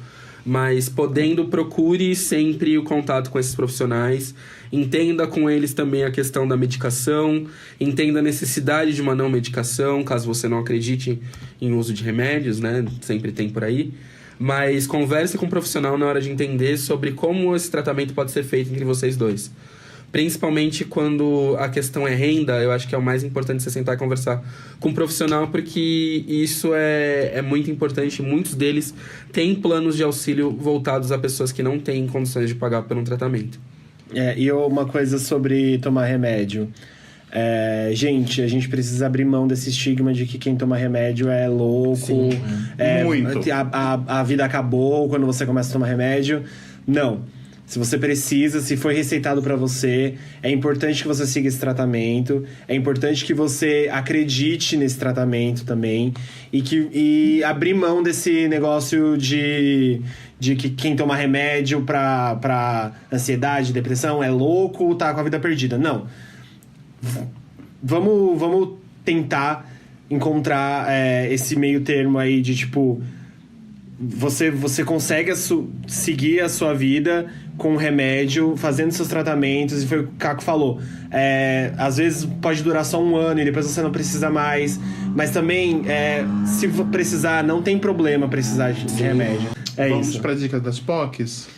Mas podendo, procure sempre o contato com esses profissionais. Entenda com eles também a questão da medicação. Entenda a necessidade de uma não medicação, caso você não acredite em uso de remédios, né? Sempre tem por aí. Mas converse com um profissional na hora de entender sobre como esse tratamento pode ser feito entre vocês dois. Principalmente quando a questão é renda, eu acho que é o mais importante você sentar e conversar com um profissional, porque isso é muito importante. Muitos deles têm planos de auxílio voltados a pessoas que não têm condições de pagar por um tratamento. E uma coisa sobre tomar remédio. Gente, a gente precisa abrir mão desse estigma de que quem toma remédio é louco. Sim, muito. A vida acabou quando você começa a tomar remédio. Não. Se você precisa, se foi receitado pra você, é importante que você siga esse tratamento. É importante que você acredite nesse tratamento também. E abrir mão desse negócio de que quem toma remédio pra ansiedade, depressão é louco, tá com a vida perdida. Não. Vamos tentar encontrar esse meio termo aí de tipo... Você consegue seguir a sua vida com remédio, fazendo seus tratamentos, e foi o que o Caco falou. Às vezes pode durar só 1 ano e depois você não precisa mais. Mas também, se precisar, não tem problema precisar de remédio. Vamos pra dica das POCs?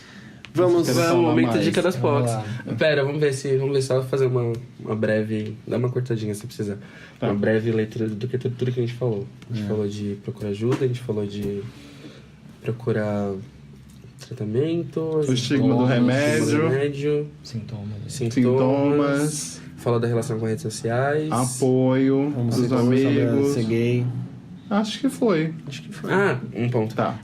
Vamos, momento de dica das Vamos POCs. lá. Pera, vamos ver só fazer uma breve... Dá uma cortadinha se precisar. Tá. Uma breve leitura do que tudo que a gente falou. A gente falou de procurar ajuda, a gente falou de procurar tratamento, O estigma do remédio, sintomas. Falou da relação com redes sociais. apoio dos amigos. Ser gay. Acho que foi. Um ponto. Tá.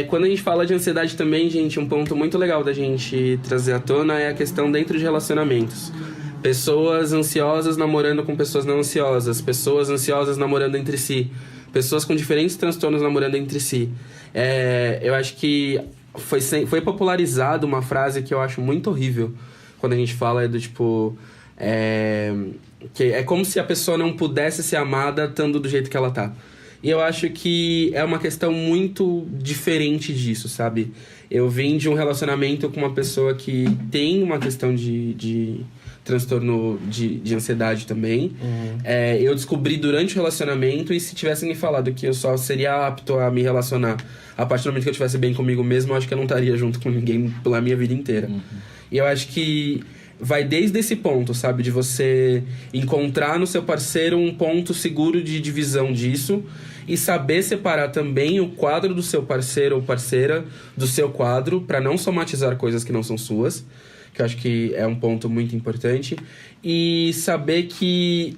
Quando a gente fala de ansiedade também, gente, um ponto muito legal da gente trazer à tona é a questão dentro de relacionamentos. Pessoas ansiosas namorando com pessoas não ansiosas. Pessoas ansiosas namorando entre si. Pessoas com diferentes transtornos namorando entre si. Eu acho que foi popularizado uma frase que eu acho muito horrível quando a gente fala do tipo... que é como se a pessoa não pudesse ser amada estando do jeito que ela tá. E eu acho que é uma questão muito diferente disso, sabe? Eu vim de um relacionamento com uma pessoa que tem uma questão de transtorno de ansiedade também. Eu descobri durante o relacionamento, e se tivessem me falado que eu só seria apto a me relacionar a partir do momento que eu estivesse bem comigo mesmo, eu acho que eu não estaria junto com ninguém pela minha vida inteira. E eu acho que vai desde esse ponto, sabe? De você encontrar no seu parceiro um ponto seguro de divisão disso e saber separar também o quadro do seu parceiro ou parceira do seu quadro, para não somatizar coisas que não são suas, que eu acho que é um ponto muito importante, e saber que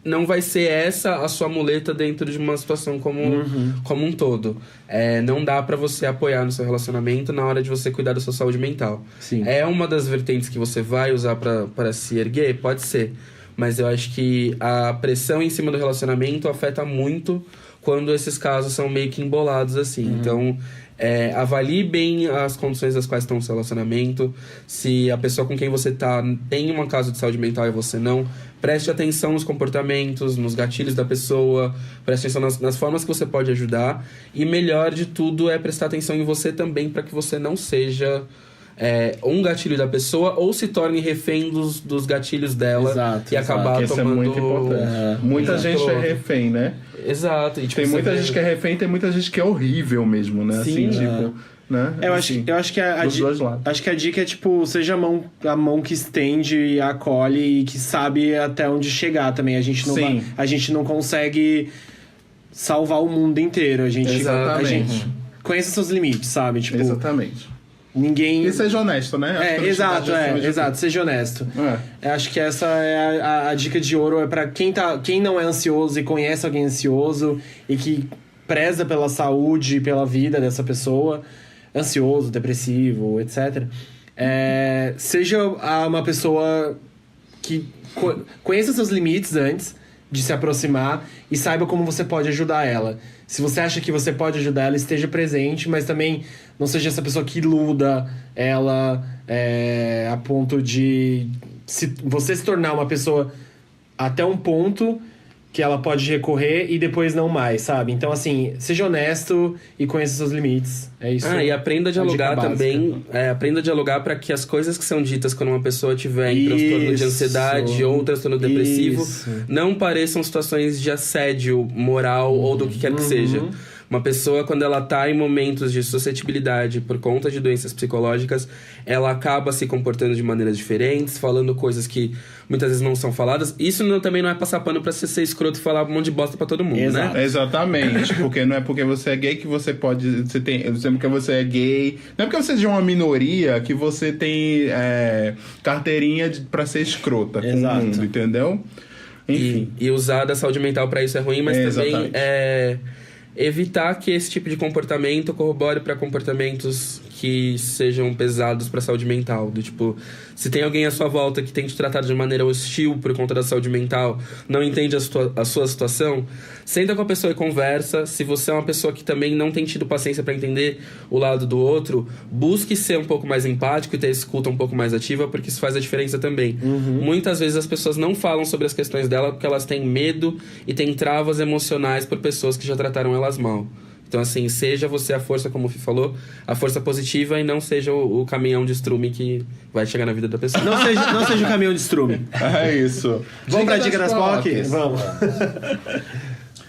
não vai ser essa a sua muleta dentro de uma situação como um todo. Não dá pra você apoiar no seu relacionamento na hora de você cuidar da sua saúde mental. Sim. É uma das vertentes que você vai usar pra se erguer? Pode ser. Mas eu acho que a pressão em cima do relacionamento afeta muito quando esses casos são meio que embolados assim. Então, avalie bem as condições das quais estão o seu relacionamento. Se a pessoa com quem você tá tem um caso de saúde mental e você não, preste atenção nos comportamentos, nos gatilhos da pessoa, preste atenção nas formas que você pode ajudar. E melhor de tudo é prestar atenção em você também, para que você não seja um gatilho da pessoa ou se torne refém dos gatilhos dela. Exato, e acabar Isso é tomando... muito importante. Muita gente é refém, né? Exato. E, tipo, Tem você muita vê- gente que é refém, tem muita gente que é horrível mesmo, né? Sim, assim, tipo, né? Eu Assim, acho que dos dois lados. acho que a dica é, tipo, seja a mão que estende e acolhe e que sabe até onde chegar também. A gente Sim. a gente não consegue salvar o mundo inteiro. A gente Exatamente. conhece seus limites, sabe? Tipo, Exatamente. ninguém... E seja honesto, né? Acho que exato, acima de exato, tudo. seja honesto. É. Eu acho que essa é a dica de ouro, é pra quem não é ansioso e conhece alguém ansioso e que preza pela saúde e pela vida dessa pessoa, ansioso, depressivo, etc. Seja uma pessoa que conheça seus limites antes de se aproximar e saiba como você pode ajudar ela. Se você acha que você pode ajudar ela, esteja presente, mas também não seja essa pessoa que iluda ela a ponto de você se tornar uma pessoa até um ponto que ela pode recorrer e depois não mais, sabe? Então, assim, seja honesto e conheça seus limites. É isso. E aprenda a dialogar dica básica. também. Aprenda a dialogar para que as coisas que são ditas quando uma pessoa tiver em transtorno de Isso. ansiedade ou transtorno depressivo Isso. não pareçam situações de assédio moral ou do que quer que seja. Uma pessoa, quando ela tá em momentos de suscetibilidade por conta de doenças psicológicas, ela acaba se comportando de maneiras diferentes, falando coisas que muitas vezes não são faladas. Isso também não é passar pano pra você ser escroto e falar um monte de bosta pra todo mundo, Exato. né? Exatamente, porque não é porque você é gay que você pode... não é porque você é gay... Não é porque você é de uma minoria que você tem carteirinha pra ser escrota com Exato. o mundo, entendeu? Enfim. E usar da saúde mental pra isso é ruim, mas também Exatamente. evitar que esse tipo de comportamento corrobore pra comportamentos que sejam pesados pra saúde mental. Do tipo, se tem alguém à sua volta que tem te tratado de maneira hostil por conta da saúde mental, não entende a sua situação, senta com a pessoa e conversa. Se você é uma pessoa que também não tem tido paciência pra entender o lado do outro, busque ser um pouco mais empático e ter escuta um pouco mais ativa, porque isso faz a diferença também. Muitas vezes as pessoas não falam sobre as questões dela porque elas têm medo e têm travas emocionais por pessoas que já trataram elas mal. Então, assim, seja você a força, como o Fih falou, a força positiva e não seja o caminhão de estrume que vai chegar na vida da pessoa. Não seja o caminhão de estrume. É isso. Vamos pra dica das POC? POCs. Vamos.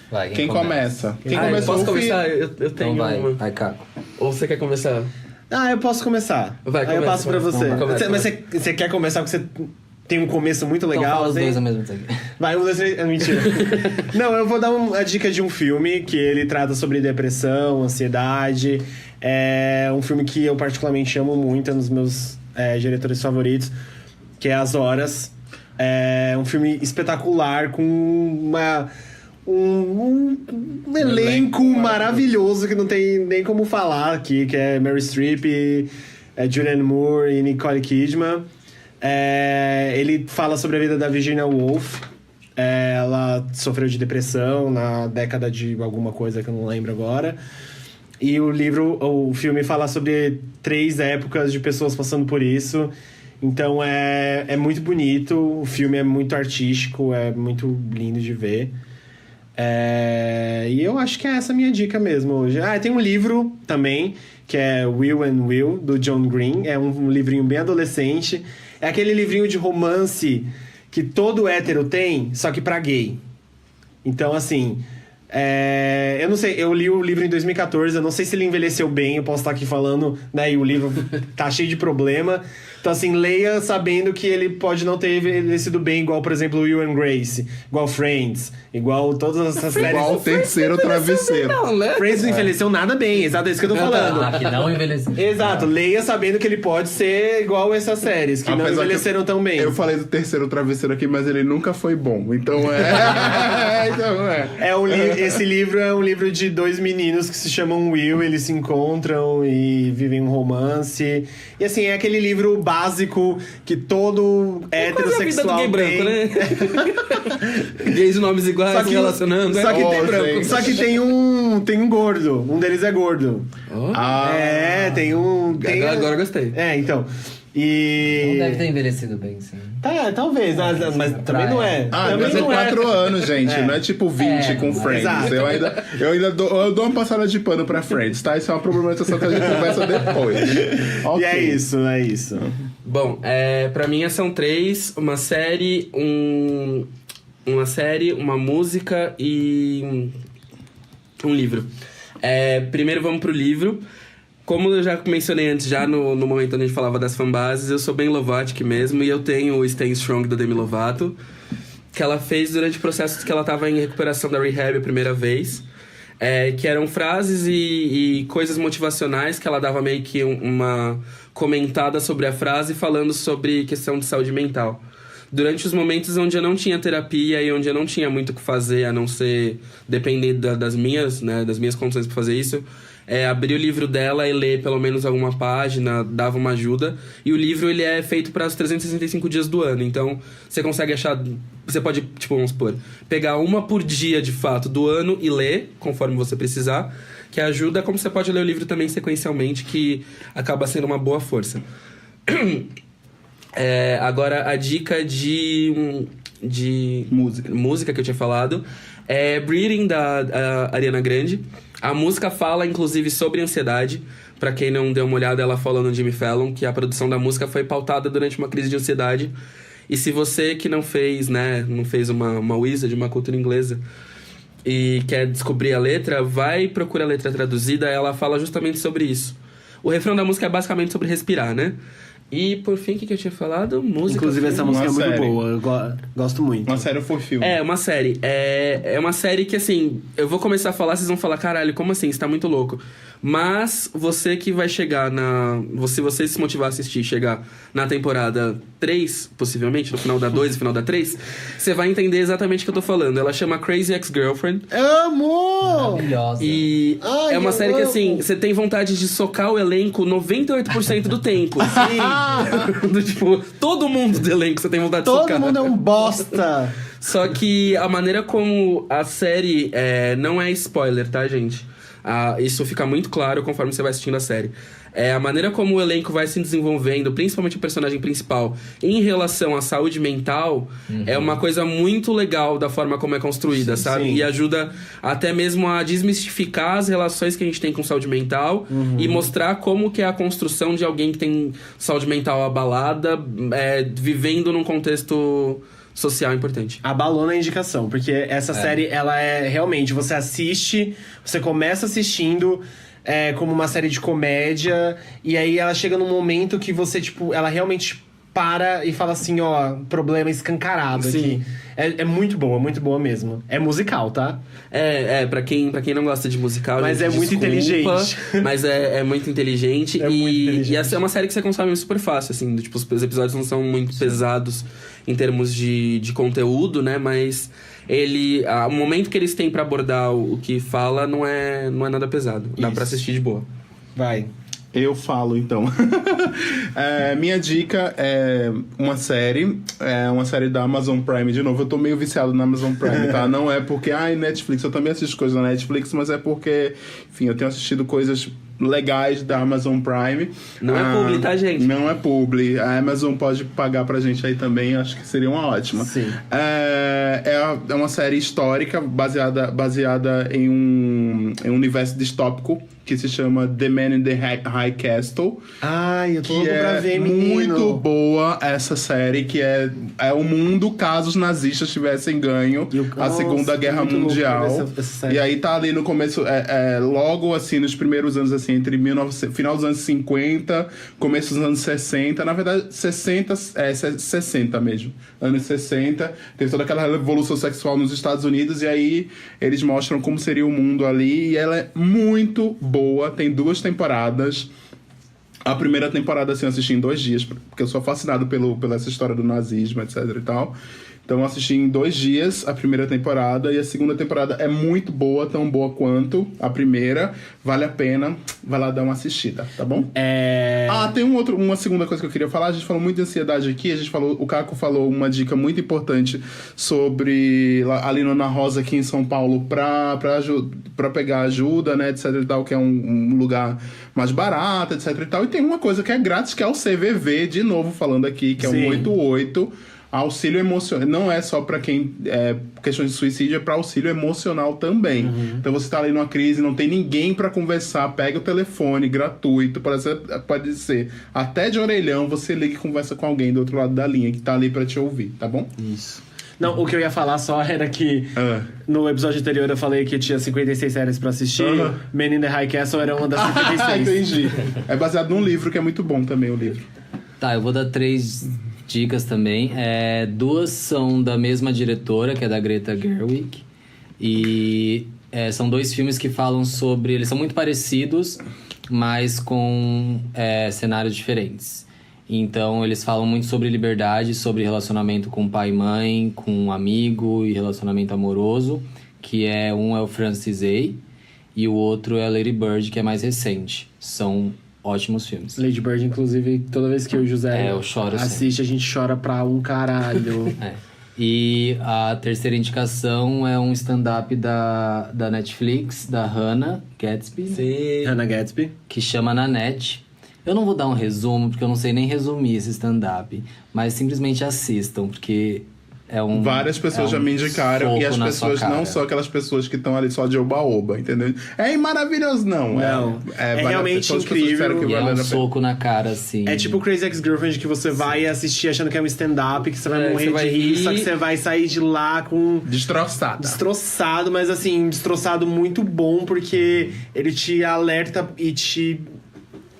Vai, Quem começa? Quem Eu começou? posso O Fih? começar? Eu Então tenho vai, uma. vai, Caco. Ou você quer começar? Eu posso começar. Vai, Aí eu começa, passo pra vai. você. Começa, Mas você quer começar porque você tem um começo muito Então legal? fala os assim? dois ao mesmo tempo. Vai, 1, 2, 3... Mentira. Não, eu vou dar a dica de um filme que ele trata sobre depressão, ansiedade. É um filme que eu particularmente amo muito, é um dos meus diretores favoritos, que é As Horas. É um filme espetacular, com um elenco maravilhoso que não tem nem como falar aqui, que é Meryl Streep, Julianne Moore e Nicole Kidman. Ele fala sobre a vida da Virginia Woolf. Ela sofreu de depressão na década de alguma coisa que eu não lembro agora. E o filme fala sobre 3 épocas de pessoas passando por isso. Então é muito bonito, o filme é muito artístico, é muito lindo de ver. E eu acho que é essa a minha dica mesmo hoje. Tem um livro também, que é Will and Will, do John Green. É um livrinho bem adolescente. É aquele livrinho de romance que todo hétero tem, só que pra gay. Então, assim... eu não sei, eu li o livro em 2014, eu não sei se ele envelheceu bem, eu posso estar aqui falando, né? E o livro tá cheio de problema. Então, assim, leia sabendo que ele pode não ter envelhecido bem, igual, por exemplo, Will and Grace, igual Friends, igual todas essas séries. Igual o Terceiro Travesseiro. Não, né? Friends não envelheceu nada bem, exato, é isso que eu tô falando. Que não envelheceu. Exato, leia sabendo que ele pode ser igual essas séries, que não Apesar envelheceram tão bem. Eu falei do Terceiro Travesseiro aqui, mas ele nunca foi bom. Então Esse livro é um livro de 2 meninos que se chamam Will, eles se encontram e vivem um romance. E assim, é aquele livro básico que todo heterossexual a vida do gay tem. branco, né? Gays de nomes iguais se relacionando. Só que, Oh, tem, gente. só que tem um gordo. Um deles é gordo. Oh. Tem um... Agora eu gostei. Então... E... Não deve ter envelhecido bem, sim. Tá, talvez, mas também não é. Ah, também mas é não 4 anos, gente. Não é tipo 20 com mas- Friends. Exato. Eu dou uma passada de pano pra Friends, tá? Isso é uma problematização que a gente conversa depois. E Ok. é isso. Bom, pra mim são 3: uma série, uma música e um livro. Primeiro vamos pro livro. Como eu já mencionei antes, já no momento onde a gente falava das fanbases, eu sou bem Lovatic mesmo, e eu tenho o Stay Strong da Demi Lovato, que ela fez durante o processo que ela estava em recuperação da rehab a primeira vez, que eram frases e coisas motivacionais que ela dava meio que uma comentada sobre a frase, falando sobre questão de saúde mental. Durante os momentos onde eu não tinha terapia e onde eu não tinha muito o que fazer, a não ser depender das minhas condições para fazer isso, abrir o livro dela e ler pelo menos alguma página dava uma ajuda. E o livro, ele é feito para os 365 dias do ano. Então, você consegue achar... Você pode, tipo, vamos supor, pegar uma por dia, de fato, do ano e ler, conforme você precisar, que ajuda, como você pode ler o livro também sequencialmente, que acaba sendo uma boa força. Agora, a dica de música que eu tinha falado é Breathing, da Ariana Grande. A música fala, inclusive, sobre ansiedade. Pra quem não deu uma olhada, ela fala no Jimmy Fallon que a produção da música foi pautada durante uma crise de ansiedade. E se você que não fez uma Wizard, uma cultura inglesa, e quer descobrir a letra, vai procurar a letra traduzida, ela fala justamente sobre isso. O refrão da música é basicamente sobre respirar, né? E, por fim, o que eu tinha falado? Música. Inclusive, essa música é Uma muito série. boa. Eu gosto muito. Uma série for filme. Uma série. É uma série que, assim, eu vou começar a falar, vocês vão falar, caralho, como assim? Você tá muito louco. Mas você que vai chegar se você se motivar a assistir, chegar na temporada 3, possivelmente, no final da 2 e final da 3, você vai entender exatamente o que eu tô falando. Ela chama Crazy Ex-Girlfriend. Amo! Maravilhosa. E Ai, é uma eu série que, amo. assim, você tem vontade de socar o elenco 98% do tempo. Tipo, todo mundo do elenco você tem vontade de Todo socar. mundo é um bosta. Só que a maneira como a série não é spoiler, tá, gente? Isso fica muito claro conforme você vai assistindo a série. A maneira como o elenco vai se desenvolvendo, principalmente o personagem principal, em relação à saúde mental, é uma coisa muito legal da forma como é construída, sabe? sim. E ajuda até mesmo a desmistificar as relações que a gente tem com saúde mental e mostrar como que é a construção de alguém que tem saúde mental abalada, vivendo num contexto social importante. Abalou na indicação, porque essa série, ela é realmente... Você assiste, você começa assistindo como uma série de comédia, e aí ela chega num momento que você, tipo... Ela realmente para e fala assim, ó... Problema escancarado aqui. É muito boa mesmo. É musical, tá? Pra quem não gosta de musical, Mas gente, é muito desculpa, inteligente. Mas é muito inteligente. É muito inteligente. E essa é uma série que você consome super fácil, assim. Tipo, os episódios não são muito pesados em termos de conteúdo, né? Mas o momento que eles têm pra abordar o que fala não é nada pesado. Dá pra assistir de boa. Vai. Eu falo, então. Minha dica é uma série. É uma série da Amazon Prime. De novo, eu tô meio viciado na Amazon Prime, tá? Não é porque, Netflix. Eu também assisto coisas na Netflix, mas é porque, enfim, eu tenho assistido coisas legais da Amazon Prime. Não é publi, tá, gente? Não é publi. A Amazon pode pagar pra gente aí também. Acho que seria uma ótima. Sim. É uma série histórica baseada em um universo distópico que se chama The Man in the High Castle. Ai, eu tô Que louco pra ver, menino. muito boa essa série, que é o mundo caso os nazistas tivessem ganho a Segunda Guerra muito louco pra ver Mundial. essa série. E aí tá ali no começo, logo assim, nos primeiros anos, assim, entre final dos anos 50, começo dos anos 60, na verdade, 60 mesmo. Anos 60, teve toda aquela revolução sexual nos Estados Unidos, e aí eles mostram como seria o mundo ali, e ela é muito boa, tem 2 temporadas. A primeira temporada, assim, eu assisti em 2 dias, porque eu sou fascinado pela essa história do nazismo, etc e tal. Então eu assisti em 2 dias a primeira temporada, e a segunda temporada é muito boa, tão boa quanto a primeira. Vale a pena, vai lá dar uma assistida, tá bom? Tem uma segunda coisa que eu queria falar. A gente falou muito de ansiedade aqui, o Caco falou uma dica muito importante sobre ali no Ana Rosa, aqui em São Paulo, pra pegar ajuda, né, etc e tal, que é um lugar mais barato, etc e tal. E tem uma coisa que é grátis, que é o CVV, de novo falando aqui, que é o 188. Auxílio emocional, não é só pra quem questão de suicídio, é pra auxílio emocional também. Então você tá ali numa crise, não tem ninguém pra conversar, pega o telefone, gratuito, pode ser até de orelhão, você liga e conversa com alguém do outro lado da linha que tá ali pra te ouvir, tá bom? Isso. Não, o que eu ia falar só era que no episódio anterior eu falei que tinha 56 séries pra assistir. Men in the High Castle era uma das 56. Entendi. É baseado num livro que é muito bom também, o livro. Tá, eu vou dar 3 dicas também. 2 são da mesma diretora, que é da Greta Gerwig. E são 2 filmes que falam sobre... Eles são muito parecidos, mas com cenários diferentes. Então, eles falam muito sobre liberdade, sobre relacionamento com pai e mãe, com um amigo e relacionamento amoroso. Que um é o Francis A. E o outro é a Lady Bird, que é mais recente. São ótimos filmes. Lady Bird, inclusive, toda vez que eu e o José eu choro assiste, sempre. A gente chora pra um caralho. E a terceira indicação é um stand-up da Netflix, da Hannah Gadsby. Sim. Hannah Gadsby. Que chama Nanette. Eu não vou dar um resumo, porque eu não sei nem resumir esse stand-up. Mas simplesmente assistam, porque várias pessoas já me indicaram, e as pessoas não são aquelas pessoas que estão ali só de oba-oba, entendeu? É maravilhoso, não. É realmente incrível. Que é um soco na cara, assim. É tipo Crazy Ex-Girlfriend, que você vai assistir achando que é um stand-up, que você vai morrer de rir, só que você vai sair de lá com... Destroçado, mas assim, destroçado muito bom, porque ele te alerta e te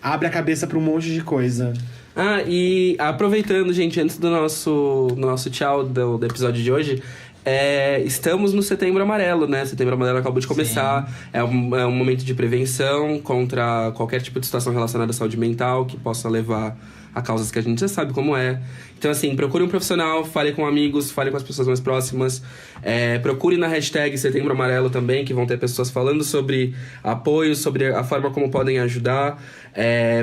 abre a cabeça pra um monte de coisa. E aproveitando, gente, antes do nosso tchau do episódio de hoje, estamos no Setembro Amarelo, né? Setembro Amarelo acabou de começar. É um momento de prevenção contra qualquer tipo de situação relacionada à saúde mental que possa levar a causas que a gente já sabe como é. Então, assim, procure um profissional, fale com amigos, fale com as pessoas mais próximas. Procure na hashtag Setembro Amarelo também, que vão ter pessoas falando sobre apoio, sobre a forma como podem ajudar.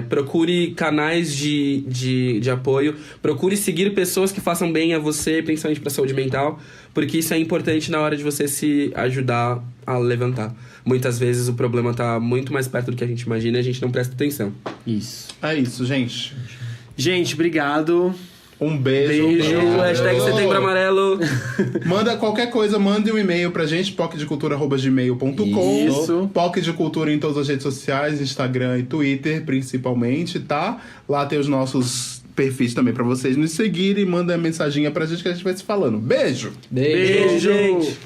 Procure canais de apoio. Procure seguir pessoas que façam bem a você, principalmente para a saúde mental, porque isso é importante na hora de você se ajudar a levantar. Muitas vezes o problema tá muito mais perto do que a gente imagina e a gente não presta atenção. Isso. É isso, gente. Gente, obrigado. Um beijo. Hashtag Setembro Amarelo. Manda qualquer coisa, mande um e-mail pra gente, pocdecultura@gmail.com. Isso. Poc de Cultura em todas as redes sociais, Instagram e Twitter, principalmente, tá? Lá tem os nossos perfis também pra vocês nos seguirem. Manda uma mensaginha pra gente que a gente vai se falando. Beijo! Beijo, gente!